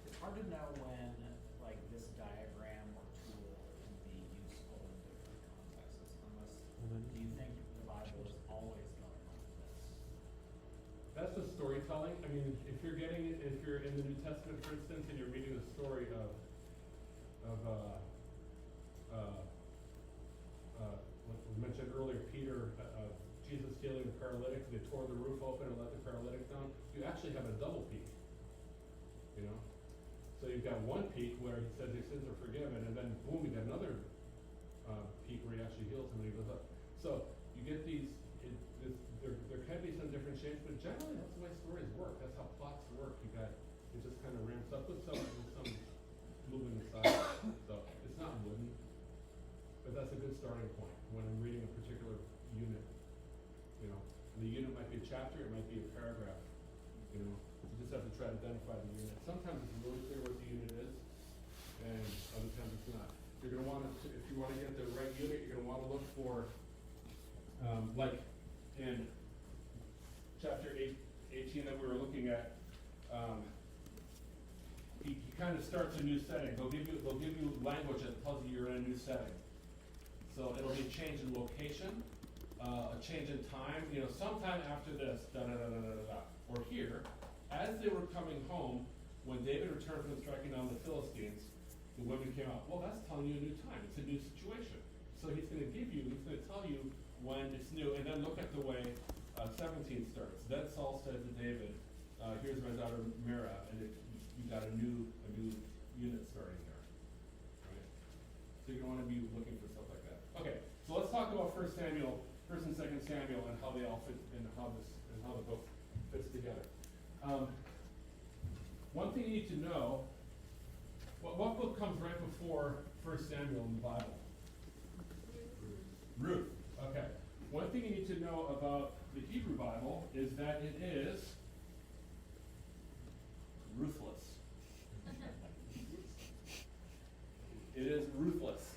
It's hard to know when, like, this diagram or tool can be useful in different contexts, unless, do you think the Bible is always going like this? That's the storytelling. I mean, if you're in the New Testament, for instance, and you're reading the story of what we mentioned earlier, Peter, Jesus healing the paralytic, they tore the roof open and let the paralytic down. You actually have a double peak, you know? So you've got one peak where he says your sins are forgiven, and then boom, you got another peak where he actually heals him and he goes up. So you get these, there can be some different shapes, but generally that's the way stories work. That's how plots work. It just kind of ramps up with some moving aside. So it's not wooden, but that's a good starting point when I'm reading a particular unit. You know, and the unit might be a chapter, it might be a paragraph. You know, you just have to try to identify the unit. Sometimes it's really clear what the unit is, and other times it's not. You're going to want to, if you want to get the right unit, you're going to want to look for, like in chapter 18 that we were looking at, he kind of starts a new setting. They'll give you language that tells you you're in a new setting. So it'll be a change in location, a change in time. You know, sometime after this, da da da da da da. Or here, as they were coming home, when David returned from striking down the Philistines, the women came out. Well, that's telling you a new time. It's a new situation. So he's going to tell you when it's new. And then look at the way 17 starts. Then Saul said to David, here's my daughter Merab, and you got a new unit starting there. Right? So you're going to want to be looking for stuff like that. Okay, so let's talk about 1 and 2 Samuel, and how they all fit, and how the book fits together. One thing you need to know, what book comes right before 1 Samuel in the Bible? Ruth. Okay. One thing you need to know about the Hebrew Bible is that it is ruthless. It is ruthless.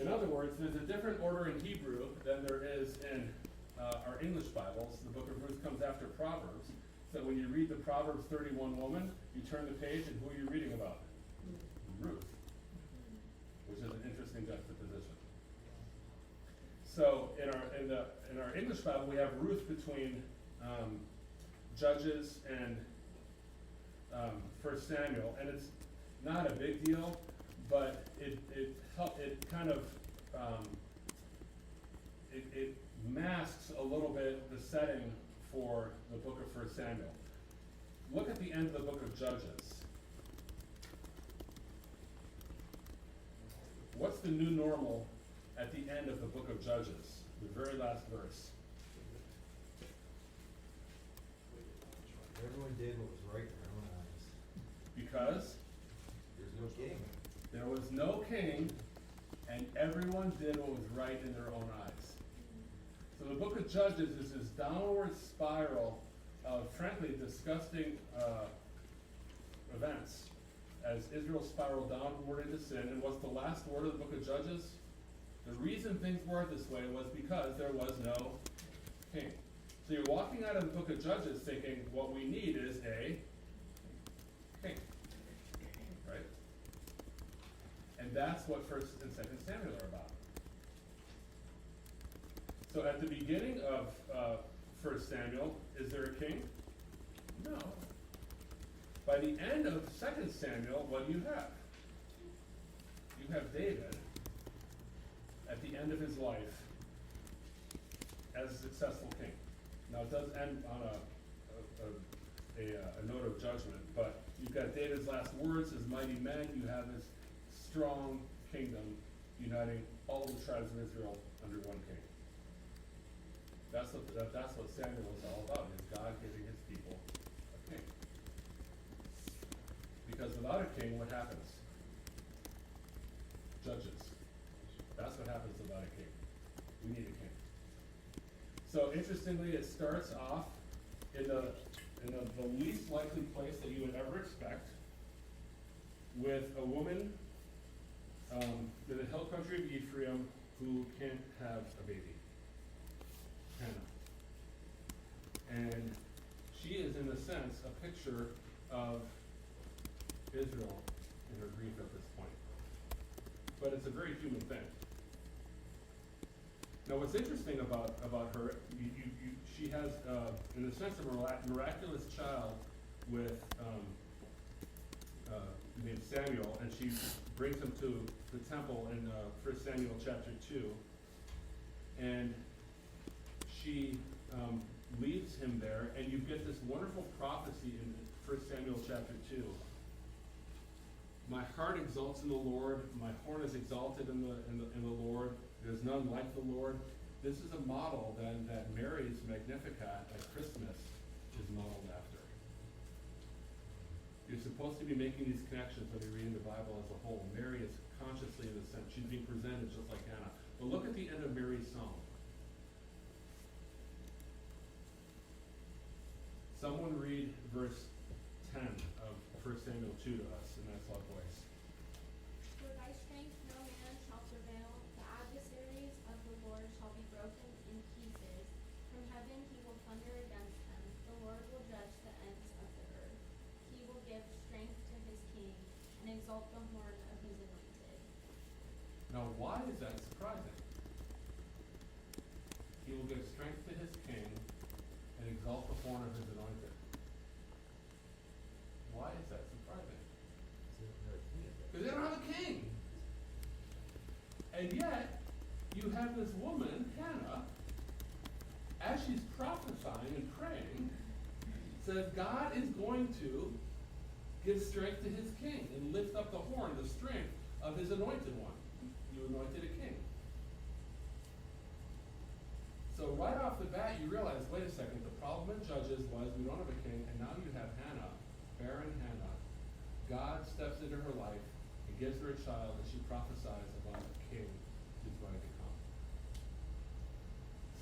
In other words, there's a different order in Hebrew than there is in our English Bibles. The book of Ruth comes after Proverbs. So when you read the Proverbs 31 woman, you turn the page, and who are you reading about? Ruth, which is an interesting juxtaposition. So in our English Bible, we have Ruth between Judges and 1 Samuel, and it's not a big deal, but it kind of, it masks a little bit the setting for the book of 1 Samuel. Look at the end of the book of Judges. What's the new normal at the end of the book of Judges? The very last verse. Everyone did what was right in their own eyes. Because There's no king. there was no king, and everyone did what was right in their own eyes. So the book of Judges is this downward spiral of, frankly, disgusting events as Israel spiraled downward into sin. And what's the last word of the book of Judges? The reason things were this way was because there was no king. So you're walking out of the book of Judges thinking, what we need is a king. Right? And that's what 1 and 2 Samuel are about. So at the beginning of 1 Samuel, is there a king? No. By the end of 2 Samuel, what do you have? You have David at the end of his life as a successful king. Now it does end on a note of judgment, but you've got David's last words, his mighty men, you have his strong kingdom uniting all the tribes of Israel under one king. That's what Samuel is all about, is God giving his people a king. Because without a king, what happens? Judges. That's what happens without a king. We need a king. So interestingly, it starts off in the least likely place that you would ever expect, with a woman in the hill country of Ephraim who can't have a baby. Hannah. And she is, in a sense, a picture of Israel in her grief at this point. But it's a very human thing. Now, what's interesting about her, she has, in a sense, a miraculous child with named Samuel, and she brings him to the temple in 1 Samuel chapter 2, and she leaves him there, and you get this wonderful prophecy in 1 Samuel chapter 2. My heart exalts in the Lord, my horn is exalted in the Lord, there's none like the Lord. This is a model then that Mary's Magnificat at Christmas is modeled after. You're supposed to be making these connections when you're reading the Bible as a whole. Mary is consciously, in a sense, she's being presented just like Hannah. But look at the end of Mary's song. Someone read verse 10 of 1 Samuel 2 to us in that loud voice. For thy strength no man shall prevail, the adversaries of the Lord shall be broken in pieces. From heaven he will thunder against them, the Lord will judge the ends of the earth. He will give strength to his king, and exalt the horn of his anointed. Now, why is that surprising? He will give strength to his king and exalt the horn of his anointed. Why is that surprising? Because they don't have a king. And yet, you have this woman, Hannah, as she's prophesying and praying, says God is going to give strength to his king and lift up the horn, the strength of his anointed one. You anointed a king. So right off the bat, you realize, wait a second, the problem in Judges was we don't have a king, and now you have Hannah, barren Hannah. God steps into her life and gives her a child, and she prophesies about a king who's going to come.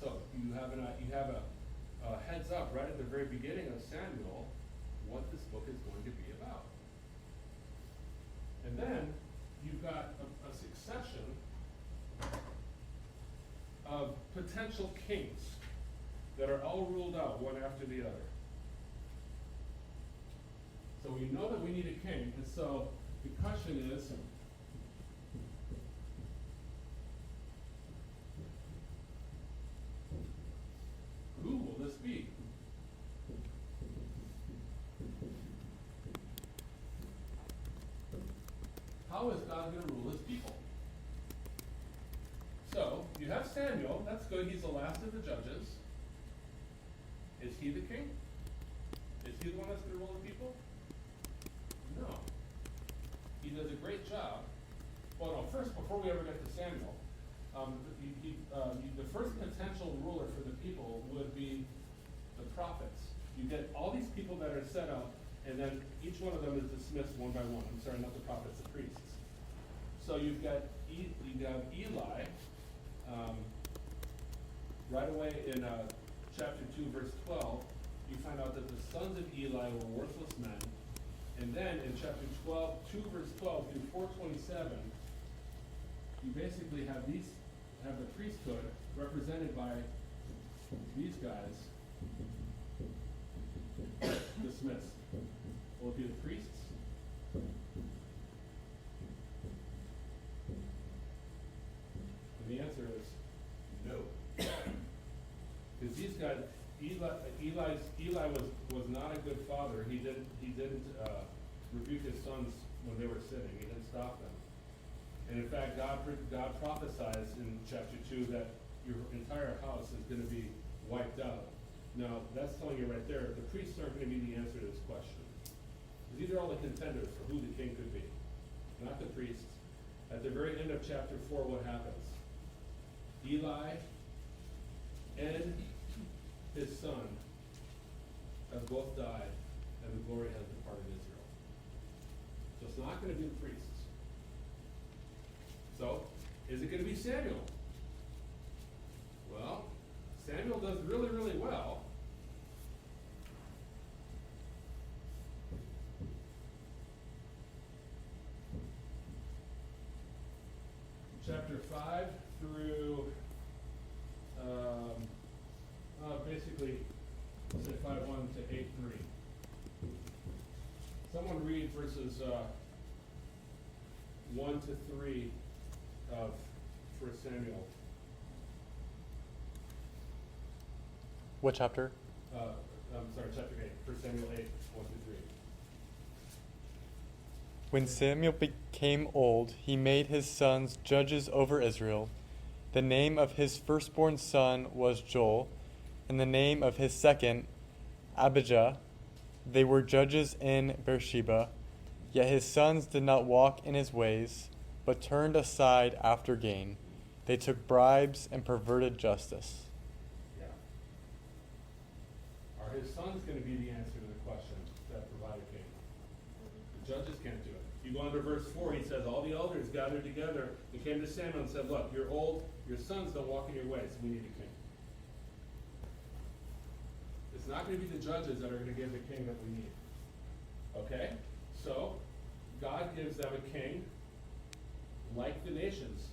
So you have a heads up right at the very beginning of Samuel what this book is going to be about. And then you've got a succession of potential kings that are all ruled out one after the other. So we know that we need a king, and so the question is, who will this be? How how is God going to rule his people? So, you have Samuel, that's good, he's the last of the judges. Is he the king? Is he the one that's going to rule the people? No. He does a great job. Well, no, first, before we ever get to Samuel, the first potential ruler for the people would be the prophets. You get all these people that are set up, and then each one of them is dismissed one by one. I'm sorry, not the prophets, the priests. So you've got Eli, right away in chapter 2, verse 12, you find out that the sons of Eli were worthless men. And then in chapter 12, 2 verse 12 through 427, you basically have the priesthood represented by these guys dismissed. Will it be the priests? And the answer is no. Because these guys, Eli was not a good father. He didn't rebuke his sons when they were sinning. He didn't stop them. And in fact, God prophesies in chapter 2 that your entire house is going to be wiped out. Now, that's telling you right there, the priests aren't going to be the answer to this question. These are all the contenders for who the king could be, not the priests. At the very end of chapter 4, what happens? Eli and his son have both died, and the glory has departed Israel. So it's not going to be the priests. So, is it going to be Samuel? Well, Samuel does really, really well. Chapter 5 through basically say 5:1 to 8:3. Someone read verses 1 to 3 of 1 Samuel. What chapter? I'm sorry, chapter 8. 1 Samuel 8, 1 to 3. When Samuel became old, he made his sons judges over Israel. The name of his firstborn son was Joel, and the name of his second, Abijah. They were judges in Beersheba. Yet his sons did not walk in his ways, but turned aside after gain. They took bribes and perverted justice. Yeah. Are his sons going to be the answer to the question that provide a king? The judges can't do it. You go on to verse 4, he says, all the elders gathered together and came to Samuel and said, look, you're old, your sons don't walk in your ways, we need a king. It's not going to be the judges that are going to give the king that we need. Okay? So, God gives them a king like the nations.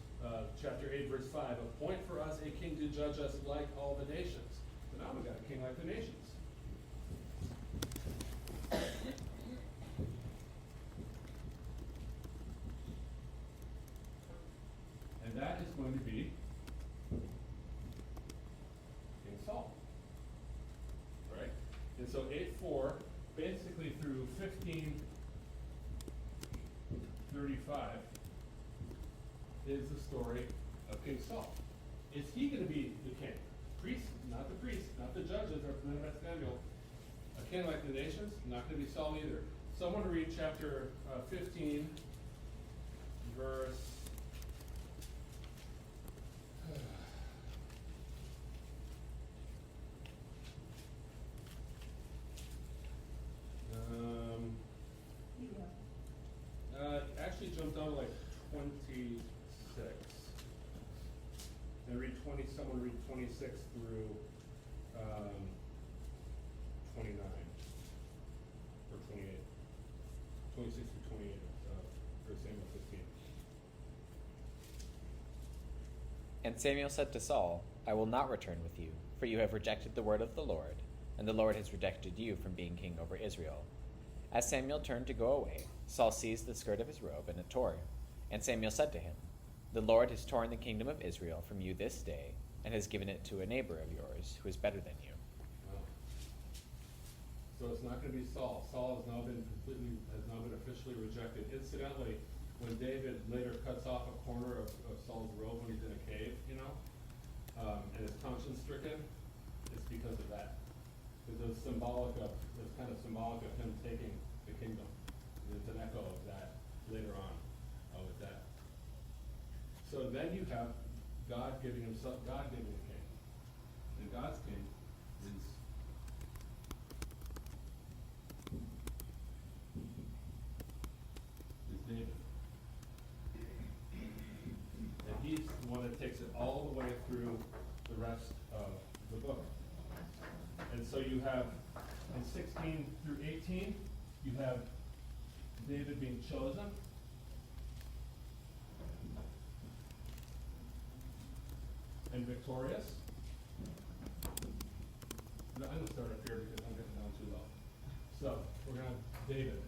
Chapter 8, verse 5, appoint for us a king to judge us like all the nations. So now we've got a king like the nations. And that is going to be King Saul. Right? And so 8:4, basically through 15:35, is the story of King Saul. Is he going to be the king? Priests, not the judges represented by Samuel. A king like the nations? Not going to be Saul either. Someone read chapter 15, verse. Actually jumped down to like 26. And someone read 26 through 29. Or 28. 26 through 28 of 1 Samuel 15. And Samuel said to Saul, I will not return with you, for you have rejected the word of the Lord, and the Lord has rejected you from being king over Israel. As Samuel turned to go away, Saul seized the skirt of his robe, and it tore. And Samuel said to him, The Lord has torn the kingdom of Israel from you this day, and has given it to a neighbor of yours who is better than you. Wow. So it's not going to be Saul. Saul has now been officially rejected. Incidentally, when David later cuts off a corner of Saul's robe when he's in a cave, and is conscience stricken, it's because of that. It's kind of symbolic of him taking the kingdom. And it's an echo of that later on with that. So then you have God giving a king. And God's king is David. And he's the one that takes it all the way through the rest of the book. And so you have, in 16 through 18, you have David being chosen. And victorious. No, I'm going to start up here because I'm getting down too low. So, we're going to have David.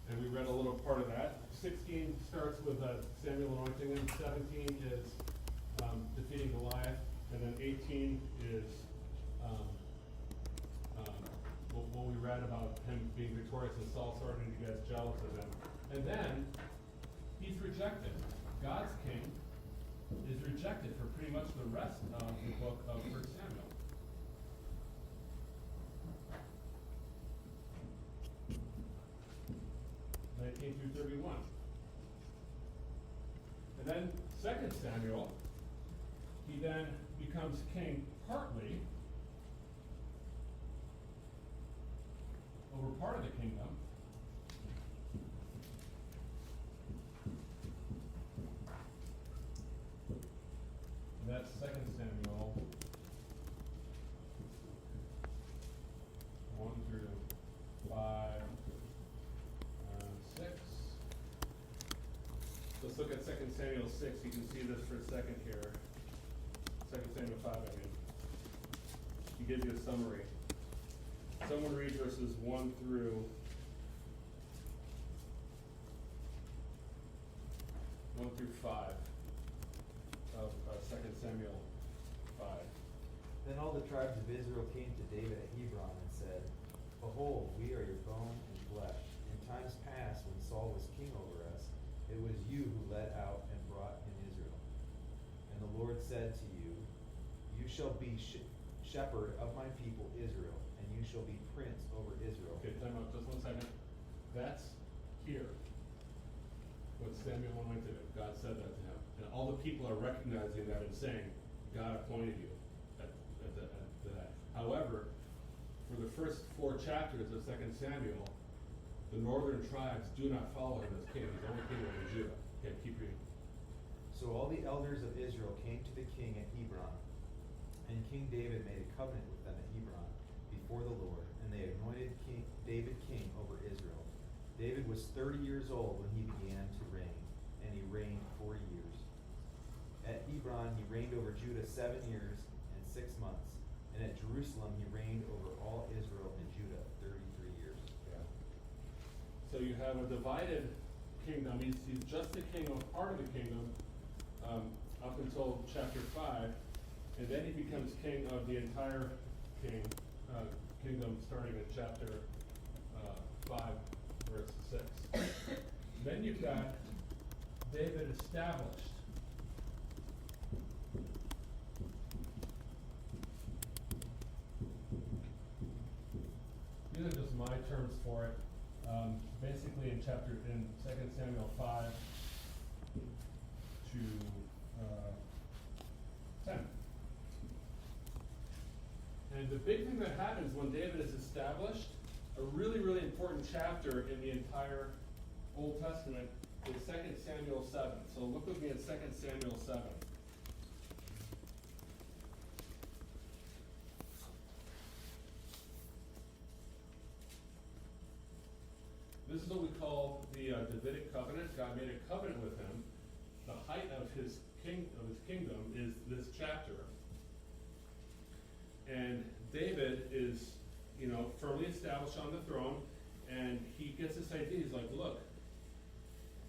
And we read a little part of that. 16 starts with Samuel anointing him. 17 is defeating Goliath. And then 18 is what we read about him being victorious and Saul starting to get jealous of him. And then he's rejected. God's king is rejected for pretty much the rest of the book of 1 Samuel. Through 31. And then 2 Samuel, he then becomes king partly over part of the kingdom. And that's 2 Samuel 1 through 5. 6. Let's look at 2 Samuel 6. You can see this for a second here. 2 Samuel 5, I mean. He gives you a summary. Someone read verses 1 through 5 of 2 Samuel 5. Then all the tribes of Israel came to David at Hebron and said, Behold, we are your bone and flesh. In times past, when Saul was king over us, it was you who led out and brought in Israel. And the Lord said to you, You shall be shepherd of my people Israel, and you shall be prince over Israel. Okay, time out, just 1 second. That's here. When Samuel anointed him, God said that to him. And all the people are recognizing that and saying, God appointed you at that. However, for the first 4 chapters of 2 Samuel, the northern tribes do not follow him as king. He's only king over Judah. Okay, keep reading. So all the elders of Israel came to the king at Hebron, and King David made a covenant with them at Hebron before the Lord, and they anointed David king over Israel. David was 30 years old when he began to reign, and he reigned 40 years. At Hebron he reigned over Judah 7 years and 6 months, and at Jerusalem he reigned over all Israel and Judah 33 years. Yeah. So you have a divided kingdom. He's just the king of part of the kingdom up until chapter 5, and then he becomes king of the entire kingdom starting in chapter 5, verse 6. Then you've got David established. These are just my terms for it. Basically in 2 Samuel 5 to 10. And the big thing that happens when David is established, a really, really important chapter in the entire Old Testament is 2 Samuel 7. So look with me at 2 Samuel 7. This is what we call the Davidic covenant. God made a covenant with him. The height of his kingdom is this chapter. And David is firmly established on the throne, and he gets this idea, he's like, look,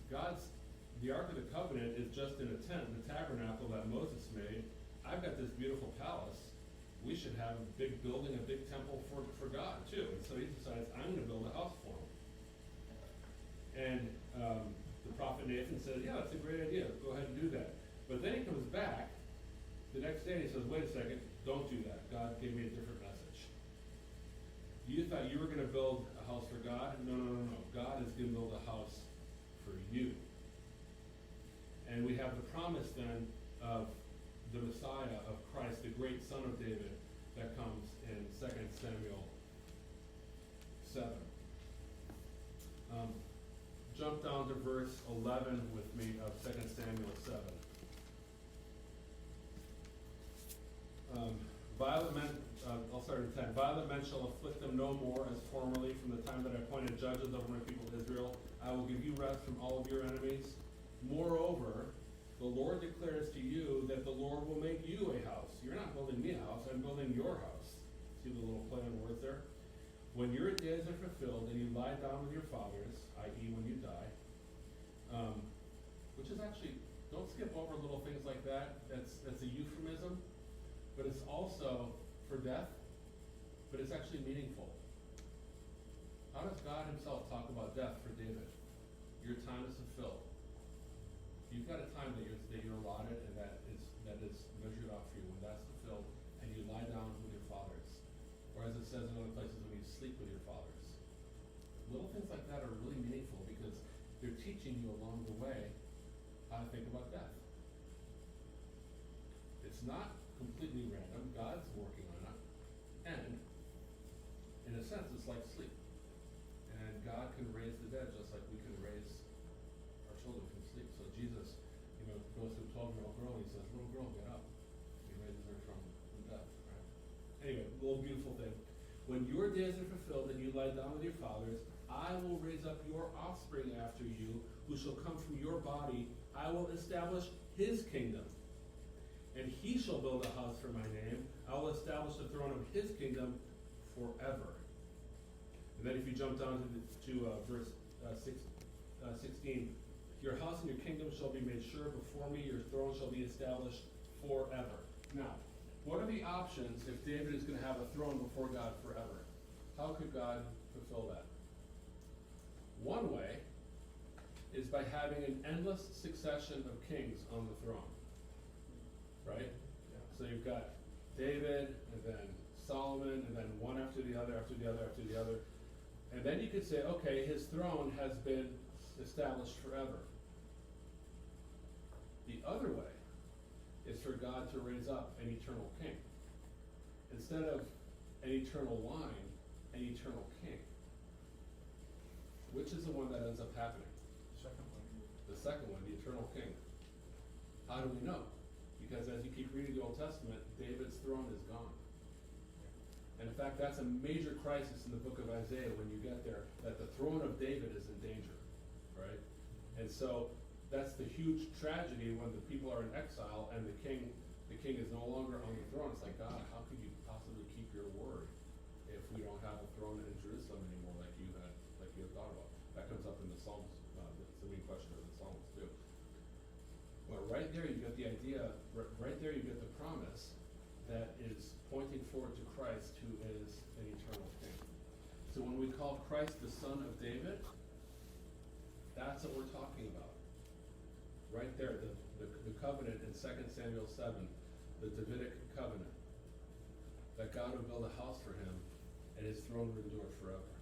the Ark of the Covenant is just in a tent, the tabernacle that Moses made. I've got this beautiful palace. We should have a big building, a big temple for God too. And so he decides, I'm gonna build a house for him. And the prophet Nathan says, yeah, that's a great idea, go ahead and do that. But then he comes back the next day and he says, wait a second, don't do that. God gave me a different message. You thought you were gonna build a house for God? No. God is gonna build a house for you. And we have the promise then of the Messiah, of Christ, the great Son of David, that comes in 2 Samuel 7. Jump down to verse 11 with me of 2 Samuel 7. I'll start at 10. Violent men shall afflict them no more as formerly, from the time that I appointed judges over my people Israel. I will give you rest from all of your enemies. Moreover, the Lord declares to you that the Lord will make you a house. You're not building me a house, I'm building your house. See the little play on words there? When your days are fulfilled and you lie down with your fathers, i.e. when you die, which is actually, don't skip over little things like that. That's a euphemism, but it's also for death, but it's actually meaningful. How does God himself talk about death for David? Your time is fulfilled. You've got a time that you're allotted and that is measured off for you. When that's fulfilled and you lie down with your fathers. Or as it says in other places, when you sleep with your fathers. Little things like that are really meaningful because they're teaching you along the way how to think about death. It's not completely random. God's working on it. And in a sense, it's like sleep. And God can raise the dead just like we can raise our children from sleep. So Jesus, goes to a 12-year-old girl and he says, little girl, get up. He raises her from death, right? Anyway, little beautiful thing. When your days are fulfilled and you lie down with your fathers, I will raise up your offspring after you, who shall come from your body. I will establish his kingdom. And he shall build a house for my name. I will establish the throne of his kingdom forever. And then if you jump down to verse 16, your house and your kingdom shall be made sure before me. Your throne shall be established forever. Now, what are the options if David is going to have a throne before God forever? How could God fulfill that? One way is by having an endless succession of kings on the throne. Right? Yeah. So you've got David, and then Solomon, and then one after the other, after the other, after the other. And then you could say, okay, his throne has been established forever. The other way is for God to raise up an eternal king. Instead of an eternal line, an eternal king. Which is the one that ends up happening? The second one, the eternal king. How do we know? Because as you keep reading the Old Testament, David's throne is gone. And in fact, that's a major crisis in the book of Isaiah when you get there, that the throne of David is in danger, right? And so that's the huge tragedy when the people are in exile and the king is no longer on the throne. It's like, God, how could you possibly keep your word if we don't have a throne in Jerusalem anymore like you had thought about? That comes up in the Psalms, it's the main question of the Psalms too. But right there you get the idea, right there you get the promise that is pointing forward to Christ, who is an eternal king. So when we call Christ the Son of David, that's what we're talking about. Right there, the covenant in 2 Samuel 7, the Davidic covenant, that God would build a house for him and his throne would endure forever.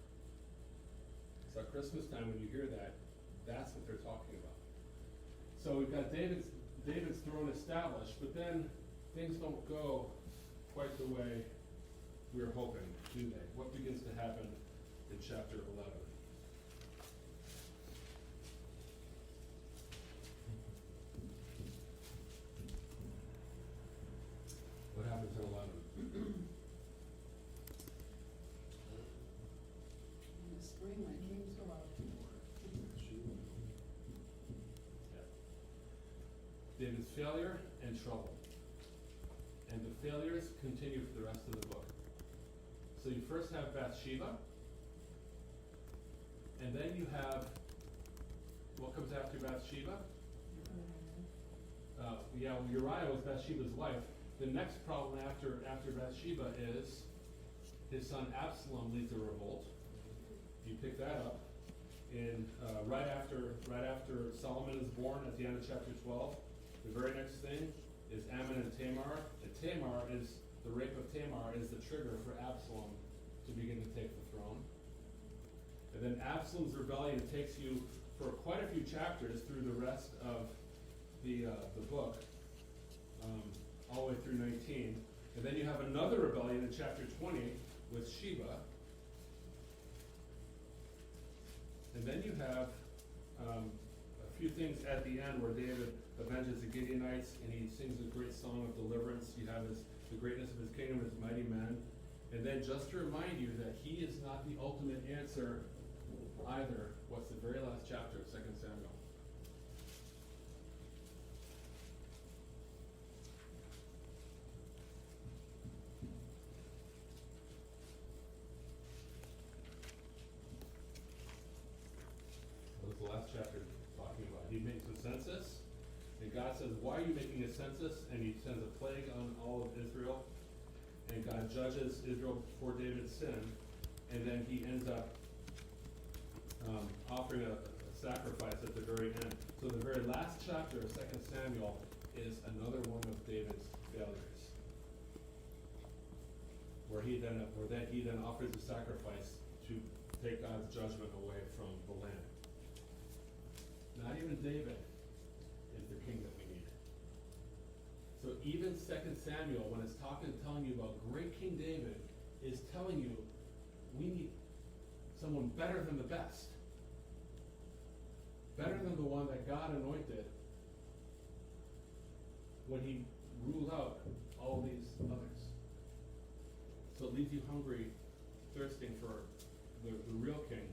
So at Christmas time, when you hear that, that's what they're talking about. So we've got David's throne established, but then things don't go quite the way we're hoping, do they? What begins to happen in chapter 11? What happens in 11? In the spring, when kings go out to war. Yeah. David's failure and trouble. And the failures continue for the rest of the book. So you first have Bathsheba, and then you have, what comes after Bathsheba? Uriah was Bathsheba's wife. The next problem after Bathsheba is his son Absalom leads a revolt. You pick that up in right after Solomon is born at the end of chapter 12. The very next thing is Ammon and Tamar. And the rape of Tamar is the trigger for Absalom to begin to take the throne. And then Absalom's rebellion takes you for quite a few chapters through the rest of the book, all the way through 19. And then you have another rebellion in chapter 20 with Sheba. And then you have a few things at the end where David avenges the Gideonites and he sings a great song of deliverance. You have the greatness of his kingdom, his mighty men. And then just to remind you that he is not the ultimate answer either. What's the very last chapter of 2 Samuel? What is the last chapter talking about? He makes a census, and God says, why are you making a census? And he sends a plague on all of Israel, and God judges Israel for David's sin, and then he ends up offering a sacrifice at the very end. So the very last chapter of 2 Samuel is another one of David's failures, where he then offers a sacrifice to take God's judgment away from the land. Not even David is the king that we need. So even 2 Samuel, when it's telling you about great King David, is telling you we need someone better than the best. Better than the one that God anointed when he ruled out all these others. So it leaves you hungry, thirsting for the real king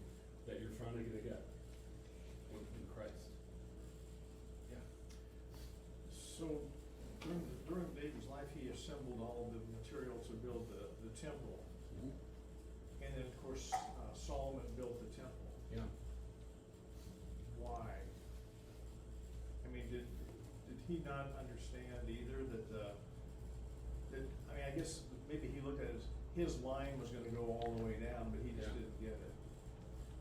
that you're finally going to get in Christ. Yeah. So during David's life, he assembled all the material to build the temple. Mm-hmm. And then, of course, Solomon built the temple. Yeah. Why? I mean, did he not understand either that I guess maybe he looked at his line was gonna go all the way down, but he just Yeah. didn't get it.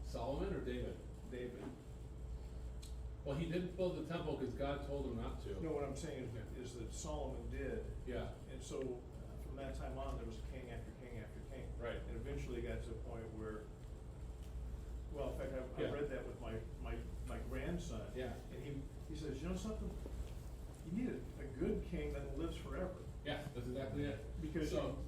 Solomon or David? David. Well, he didn't build the temple because God told him not to. No, what I'm saying is that Solomon did. Yeah. And so from that time on, there was king after king after king. Right. And eventually got to a point where, well, in fact, I Yeah. read that with my grandson. Yeah. And he says, you know something? You need a good king that lives forever. Yeah, that's exactly it. Because so,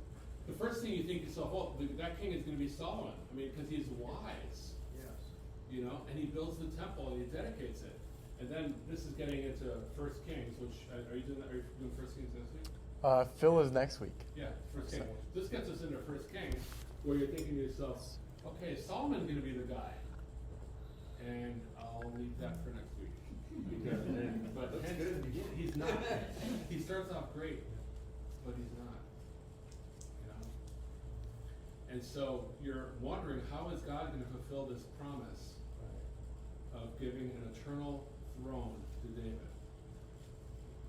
the first thing you think to yourself, well, that king is going to be Solomon. I mean, because he's wise, Yes. you know, and he builds the temple and he dedicates it. And then this is getting into 1 Kings, which are you doing? Are you doing 1 Kings this week? Phil is next week. Yeah, 1 Kings. This gets us into 1 Kings, where you're thinking to yourself, okay, Solomon's going to be the guy, and I'll leave that for next week. Because but Looks good in the beginning. he's not. He starts off great, but he's not. You know. And so you're wondering, how is God going to fulfill this promise of giving an eternal throne to David?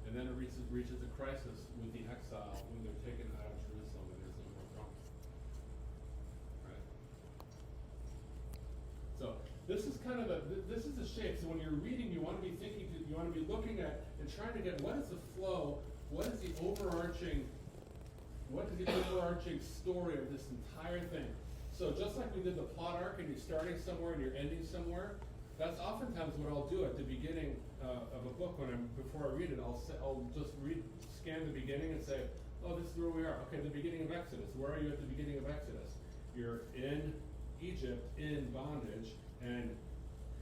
And then it reaches a crisis with the exile when they're taken out of Jerusalem and there's no more throne. Right. So this is kind of this is the shape. So when you're reading, you want to be thinking, you want to be looking at and trying to get what is the flow, what is the overarching story of this entire thing. So just like we did the plot arc, and you're starting somewhere and you're ending somewhere, that's oftentimes what I'll do at the beginning of a book. Before I read it, I'll just scan the beginning and say, oh, this is where we are. Okay, the beginning of Exodus. Where are you at the beginning of Exodus? You're in Egypt in bondage, and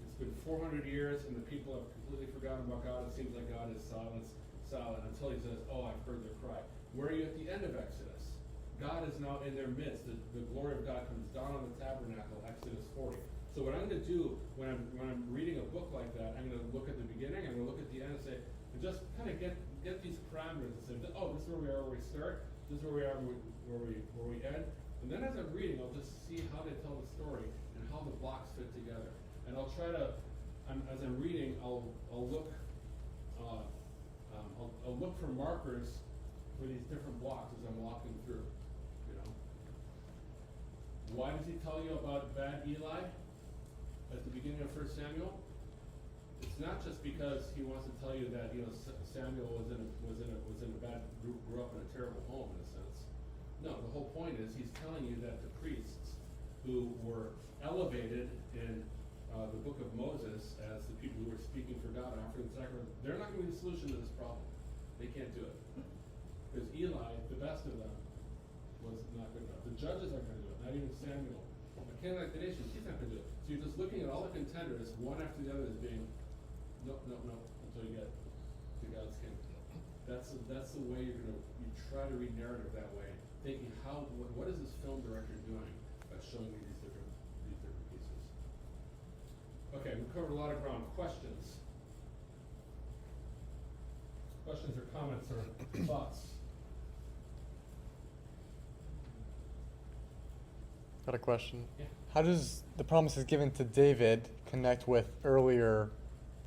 it's been 400 years, and the people have completely forgotten about God. It seems like God is silent until He says, "Oh, I've heard their cry." Where are you at the end of Exodus? God is now in their midst. The glory of God comes down on the tabernacle. Exodus 40. So what I'm going to do when I'm reading a book like that, I'm going to look at the beginning, I'm going to look at the end, and say, and just kind of get these parameters and say, oh, this is where we are, where we start. This is where we are, where we end. And then as I'm reading, I'll just see how they tell the story and how the blocks fit together. And I'll try to, as I'm reading, I'll look for markers for these different blocks as I'm walking through, you know. Why does he tell you about bad Eli at the beginning of 1 Samuel? It's not just because he wants to tell you that, you know, Samuel was in a bad group, grew up in a terrible home in a sense. No, the whole point is he's telling you that the priests who were elevated in the book of Moses as the people who were speaking for God, offering the sacrifice, they're not going to be the solution to this problem. They can't do it. Because Eli, the best of them, was not good enough. The judges aren't going to do it, not even Samuel. A king like the nation, he's not going to do it. So you're just looking at all the contenders, one after the other, as being, nope, until you get to God's kingdom. That's the way you try to read narrative that way, thinking what is this film director doing by showing me these different pieces. Okay, we've covered a lot of ground. Questions? Questions or comments or thoughts? Got a question. Yeah. How does the promises given to David connect with earlier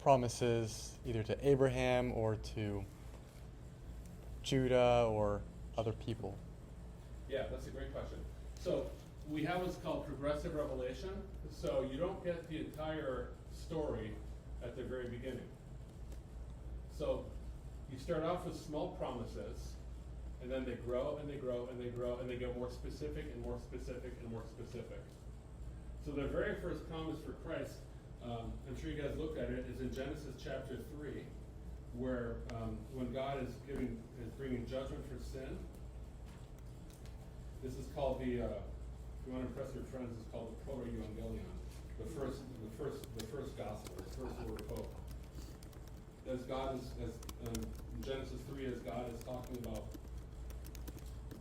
promises, either to Abraham or to Judah or other people? Yeah, that's a great question. So we have what's called progressive revelation. So you don't get the entire story at the very beginning. So you start off with small promises, and then they grow and they grow and they grow and they get more specific and more specific and more specific. So the very first promise for Christ, I'm sure you guys looked at it, is in Genesis chapter 3, where when God is bringing judgment for sin. This is called the, if you want to impress your friends, it's called the Proto-Evangelion, the first gospel, the first word of hope. As God is, in Genesis 3, as God is talking about,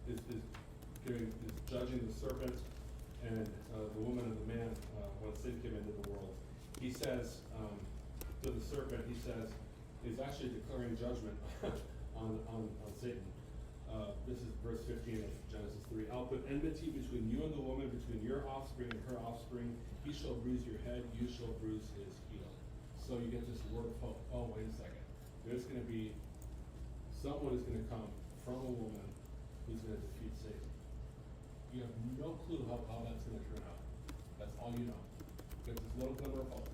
is judging the serpent and the woman and the man when sin came into the world. He says to the serpent, he's actually declaring judgment on Satan. This is verse 15 of Genesis 3. I'll put enmity between you and the woman, between your offspring and her offspring. He shall bruise your head, you shall bruise his heel. So you get this word of hope. Oh, wait a second. There's going to be someone who's going to come from a woman who's going to defeat Satan. You have no clue how that's going to turn out. That's all you know. You get this little glimmer of hope.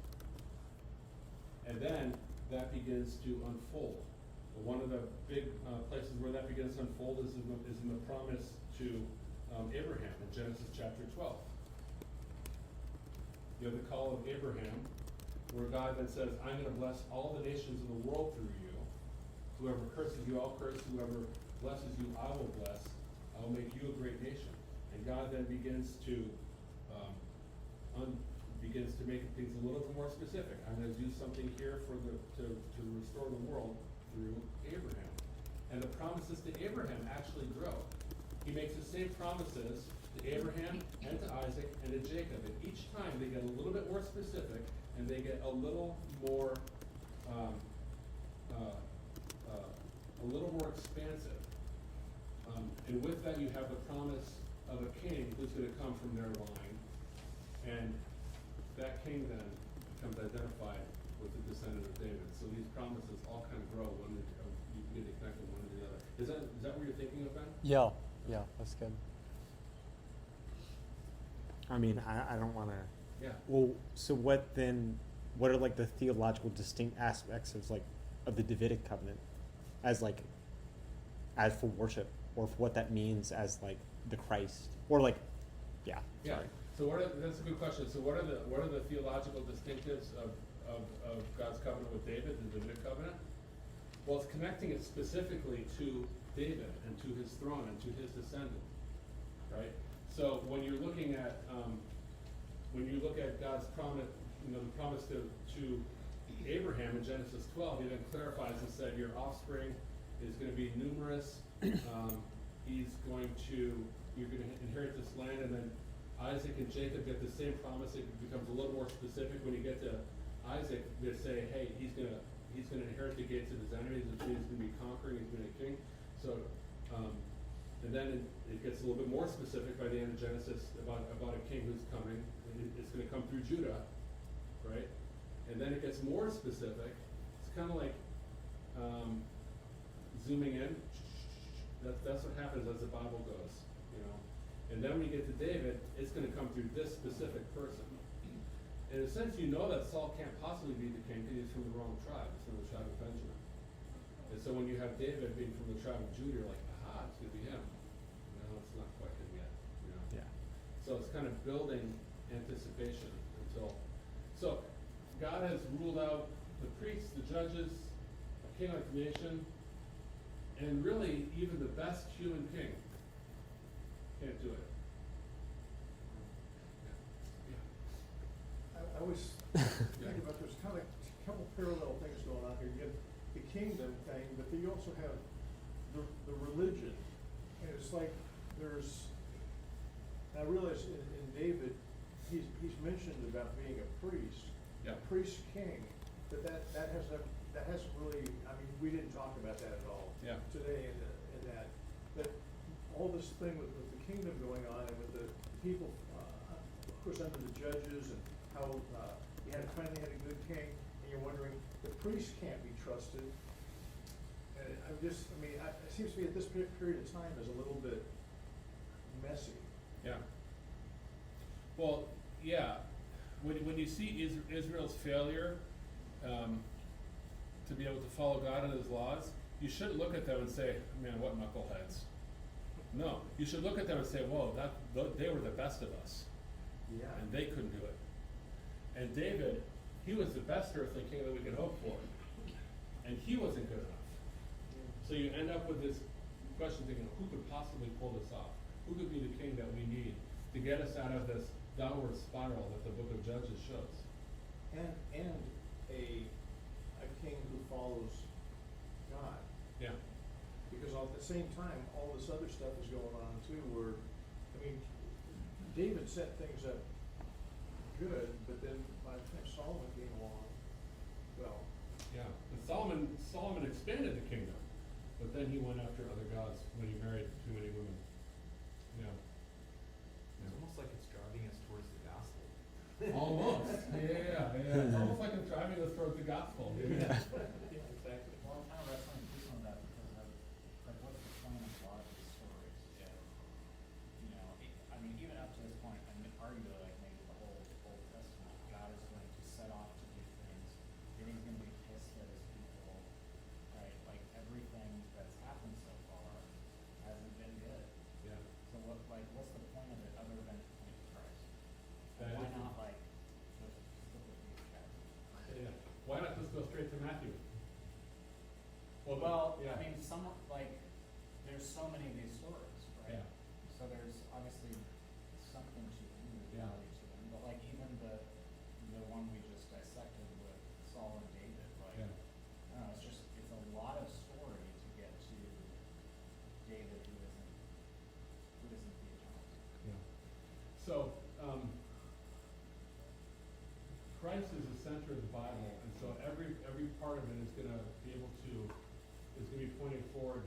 And then that begins to unfold. One of the big places where that begins to unfold is in the promise to Abraham in Genesis chapter 12. You have the call of Abraham, where God then says, I'm going to bless all the nations of the world through you. Whoever curses you, I'll curse. Whoever blesses you, I will bless. I will make you a great nation. And God then begins to make things a little bit more specific. I'm going to do something here to restore the world through Abraham. And the promises to Abraham actually grow. He makes the same promises to Abraham and to Isaac and to Jacob. And each time they get a little bit more specific and they get a little more expansive. And with that you have the promise of a king who's going to come from their line. And that king then becomes identified with the descendant of David. So these promises all kind of grow when you begin to connect them one to the other. Is that what you're thinking of, Ben? Yeah, that's good. I mean, I don't want to. Yeah. Well, so what are like the theological distinct aspects of the Davidic covenant as for worship, or for what that means as like the Christ, or like, yeah. Yeah. Sorry. So that's a good question. So what are the theological distinctives of God's covenant with David, the Davidic covenant? Well, it's connecting it specifically to David and to his throne and to his descendant, right? So when you're looking at God's promise, the promise to Abraham in Genesis 12, he then clarifies and said, your offspring is going to be numerous. You're going to inherit this land, and then Isaac and Jacob get the same promise. It becomes a little more specific when you get to Isaac. They say, hey, he's going to inherit the gates of his enemies, which means he's going to be conquering, he's going to be a king. So And then it gets a little bit more specific by the end of Genesis about a king who's coming. It's going to come through Judah, right? And then it gets more specific. It's kind of like zooming in. That's what happens as the Bible goes, you know. And then when you get to David, it's going to come through this specific person. In a sense, you know that Saul can't possibly be the king because he's from the wrong tribe. He's from the tribe of Benjamin. And so when you have David being from the tribe of Judah, you're like, aha, it's going to be him. No, it's not quite him yet, you know. Yeah. So it's kind of building anticipation until. So God has ruled out the priests, the judges, a king like the nation, and really even the best human king can't do it. I always think about there's kind of a couple parallel things going on here. You have the kingdom thing, but then you also have the religion. And it's like there's, I realize in David, he's mentioned about being a priest, Yeah. a priest king, but that hasn't really, I mean, we didn't talk about that at all Yeah. today in that. But all this thing with the kingdom going on and with the people, of course, under the judges and how you finally had a good king, and you're wondering, the priest can't be trusted. And it seems to me at this period of time is a little bit messy. Yeah. Well, yeah. When you see Israel's failure to be able to follow God and His laws, you shouldn't look at them and say, "Man, what knuckleheads." No, you should look at them and say, "Whoa, they were the best of us, Yeah. and they couldn't do it." And David, he was the best earthly king that we could hope for, and he wasn't good enough. So you end up with this question thinking, who could possibly pull this off? Who could be the king that we need to get us out of this downward spiral that the book of Judges shows? And a king who follows God. Yeah. Because at the same time, all this other stuff is going on too, where, I mean, David set things up good, but then by the time Solomon came along, well, Yeah. And Solomon expanded the kingdom, but then he went after other gods when he married too many women. Yeah. It's almost like it's driving us towards the gospel. Almost. Yeah. It's almost like it's driving us towards the gospel. Yeah. exactly. Well, I'm kind of wrestling through some of that because of, like, what's the point of a lot of these stories? I mean, even up to this point, I mean, arguably, like, maybe the whole Old Testament, God is going to set off to do things, then He's going to be pissed at His people, right? Like, everything that's happened so far hasn't been good. Yeah. So what's the point of it other than to point to Christ? That Why is- not, like, just flip it to these chapters? Yeah. Why not just go straight to Matthew? Well, yeah. I mean, there's so many of these stories, right? Yeah. So there's obviously something to them, there's Yeah. value to them, but like even the one we just dissected with Saul and David, like, Yeah. I don't know, it's a lot of story to get to David who isn't the account. Yeah. So, Christ is the center of the Bible, and so every part of it is going to be pointing forward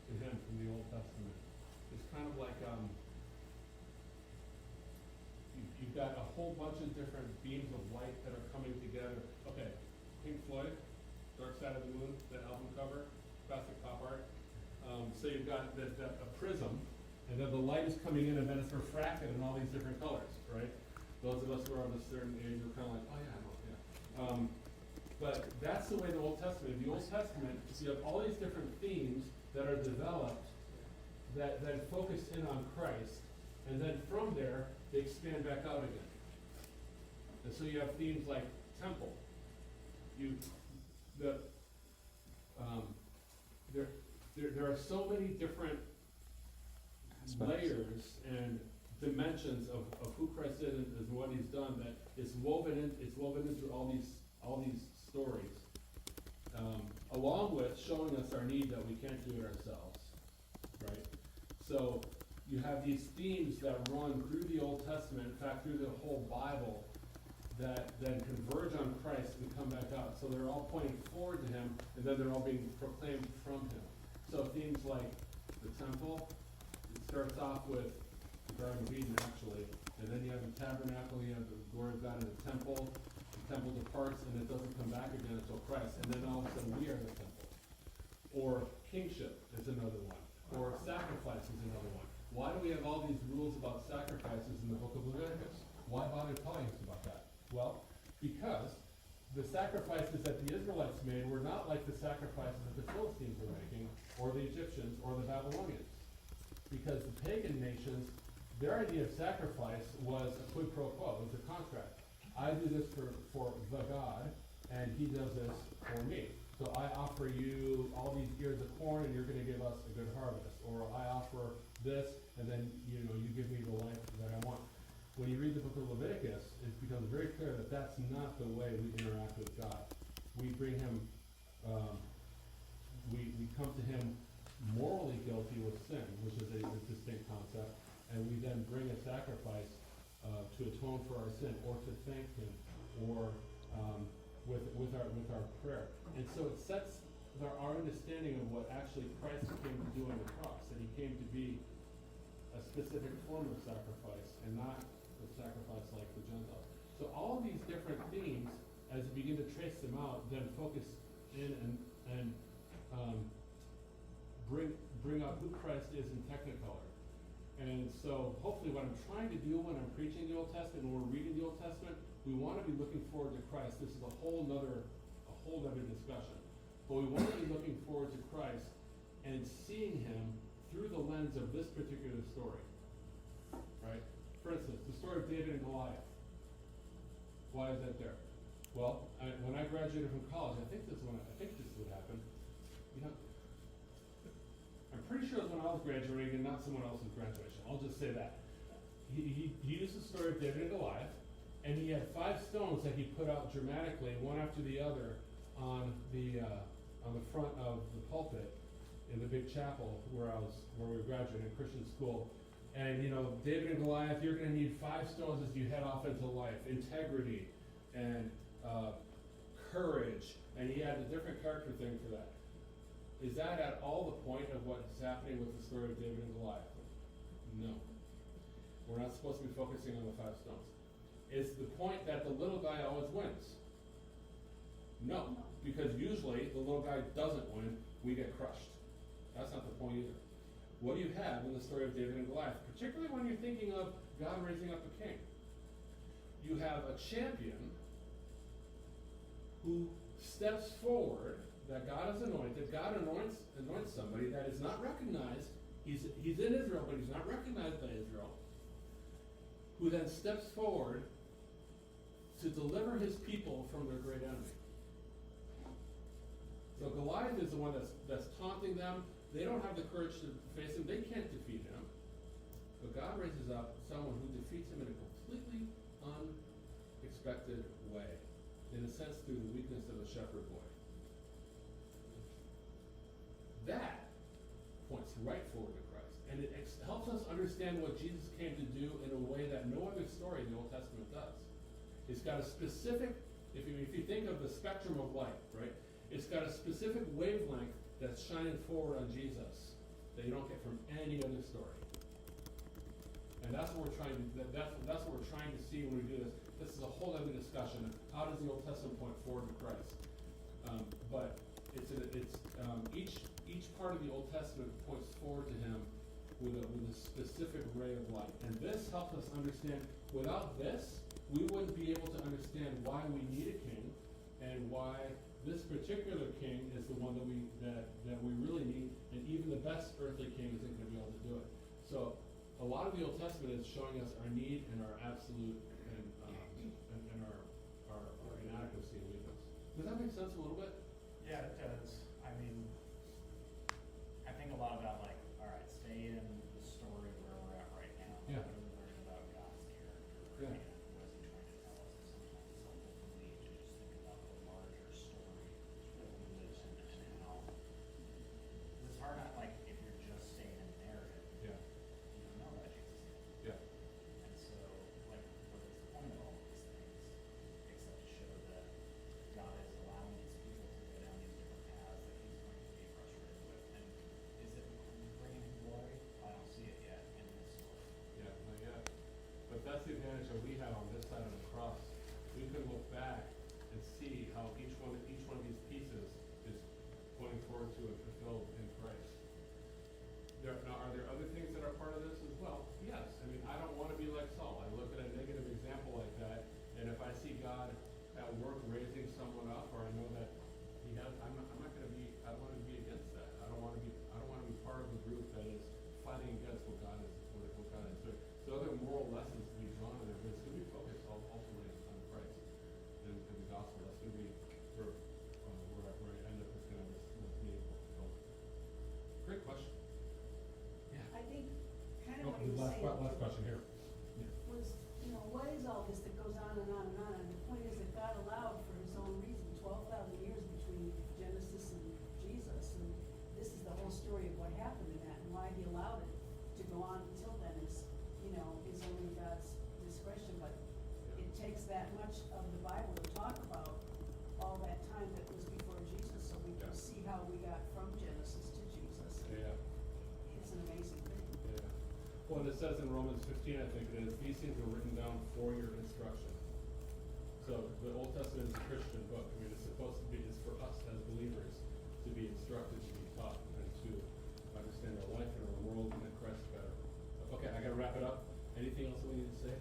to Him from the Old Testament. It's kind of like you've got a whole bunch of different beams of light that are coming together. Okay, Pink Floyd, Dark Side of the Moon, the album cover, classic pop art. So you've got a prism, and then the light is coming in, and then it's refracted in all these different colors, right? Those of us who are of a certain age are kind of like, oh yeah, I know, yeah. But that's the way the Old Testament. In the Old Testament, you have all these different themes that are developed that then focus in on Christ, and then from there they expand back out again. And so you have themes like temple. There are so many different layers and dimensions of who Christ is and what He's done that it's woven into all these stories, along with showing us our need that we can't do it ourselves, right? So you have these themes that run through the Old Testament, in fact through the whole Bible, that then converge on Christ and come back out. So they're all pointing forward to Him, and then they're all being proclaimed from Him. So themes like the temple, starts off with the Garden of Eden, actually, and then you have the tabernacle, you have the glory of God in the temple departs, and it doesn't come back again until Christ, and then all of a sudden we are the temple. Or kingship is another one, or sacrifice is another one. Why do we have all these rules about sacrifices in the book of Leviticus? Why bother telling us about that? Well, because the sacrifices that the Israelites made were not like the sacrifices that the Philistines were making, or the Egyptians, or the Babylonians. Because the pagan nations, their idea of sacrifice was a quid pro quo, it was a contract. I do this for the God, and he does this for me. So I offer you all these ears of corn, and you're going to give us a good harvest. Or I offer this, and then you give me the life that I want. When you read the book of Leviticus, it becomes very clear that that's not the way we interact with God. We bring him, we come to him morally guilty with sin, which is a distinct concept, and we then bring a sacrifice to atone for our sin, or to thank him, or with our prayer. And so it sets our understanding of what actually Christ came to do on the cross, that he came to be a specific form of sacrifice, and not a sacrifice like the Gentiles. So all of these different themes, as you begin to trace them out, then focus in and bring out who Christ is in Technicolor. And so hopefully what I'm trying to do when I'm preaching the Old Testament, when we're reading the Old Testament, we want to be looking forward to Christ. This is a whole nother discussion. But we want to be looking forward to Christ and seeing him through the lens of this particular story. Right? For instance, the story of David and Goliath. Why is that there? Well, when I graduated from college, I think this is what happened. You know, I'm pretty sure it was when I was graduating and not someone else's graduation. I'll just say that. He used the story of David and Goliath, and he had 5 stones that he put out dramatically, one after the other, on the front of the pulpit in the big chapel where we were graduating in Christian school. And David and Goliath, you're going to need 5 stones as you head off into life: integrity and courage. And he had a different character thing for that. Is that at all the point of what is happening with the story of David and Goliath? No. We're not supposed to be focusing on the 5 stones. Is the point that the little guy always wins? No. Because usually the little guy doesn't win, we get crushed. That's not the point either. What do you have in the story of David and Goliath? Particularly when you're thinking of God raising up a king. You have a champion who steps forward, that God has anointed. God anoints somebody that is not recognized. He's in Israel, but he's not recognized by Israel. Who then steps forward to deliver his people from their great enemy. So Goliath is the one that's taunting them. They don't have the courage to face him. They can't defeat him. But God raises up someone who defeats him in a completely unexpected way. In a sense, through the weakness of a shepherd boy. That points right forward to Christ. And it helps us understand what Jesus came to do in a way that no other story in the Old Testament does. It's got a specific, if you think of the spectrum of light, right? It's got a specific wavelength that's shining forward on Jesus that you don't get from any other story. And that's what we're trying to that's what we're trying to see when we do this. This is a whole other discussion. How does the Old Testament point forward to Christ? But each part of the Old Testament points forward to him with a specific ray of light. And this helps us understand. Without this, we wouldn't be able to understand why we need a king and why this particular king is the one that we really need, and even the best earthly king isn't going to be able to do it. So a lot of the Old Testament is showing us our need and our absolute and our inadequacy and weakness. Does that make sense a little bit? Yeah, it does. I mean, I think a lot about all right, stay in the story where we're at right now. Yeah. What are we learning about God's character? Yeah. And what is he trying to tell us? And sometimes it's helpful for me to just think about the larger story that we live in and how it's hard not if you're just staying in the narrative. Yeah. You don't know that Jesus is. Yeah. And so, what is the point of all these things? Except to show that God is allowing these people to go down these different paths that he's going to be frustrated with. And is it that's the advantage that we have on this side of the cross. We can look back and see how each one of these pieces is pointing forward to and fulfilled in Christ. Now, are there other things that are part of this as well? Yes. I mean, I don't want to be like Saul. I look at a negative example like that, and if I see God at work raising someone up, or I know that He has, I'm not going to be. I want to be against that. I don't want to be part of a group that is fighting against what God is doing. So other moral lessons to be drawn in there, but it's going to be focused ultimately on Christ and the gospel. That's going to be where I end up with kind of this meaningful fulfillment. Great question. Yeah. I think kind Oh, of what he was last saying question here. was, what is all this that goes on and on and on? And the point is that God allowed for his own reason, 12,000 years between Genesis and Jesus. And this is the whole story of what happened in that and why he allowed it to go on until then is, is only God's discretion. But it takes that much of the Bible to talk about all that time that was before Jesus, so we can Yeah. see how we got from Genesis to Jesus. Yeah. It's an amazing thing. Yeah. Well, and it says in Romans 15, I think it is, these things were written down for your instruction. So the Old Testament is a Christian book. I mean, it's supposed to be, it's for us as believers to be instructed, to be taught, and to understand our life and our world and Christ better. Okay, I gotta wrap it up. Anything else that we need to say?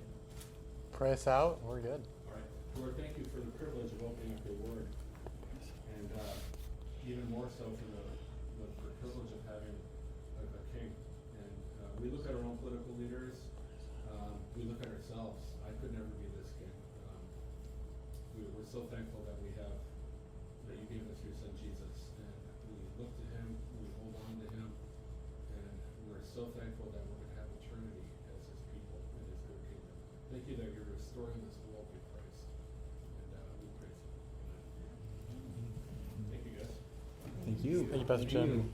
Pray us out. We're good. All right. Lord, thank you for the privilege of opening up your word. And even more so for the privilege of having a king. And we look at our own political leaders. We look at ourselves. I could never be this king. We're so thankful that that you gave us your son Jesus. And we look to him, we hold on to him. And we're so thankful that we're going to have eternity as his people in his good kingdom. Thank you that you're restoring this world in Christ. And we praise you. Thank you, guys. Thank you. Thank you, Pastor Jim.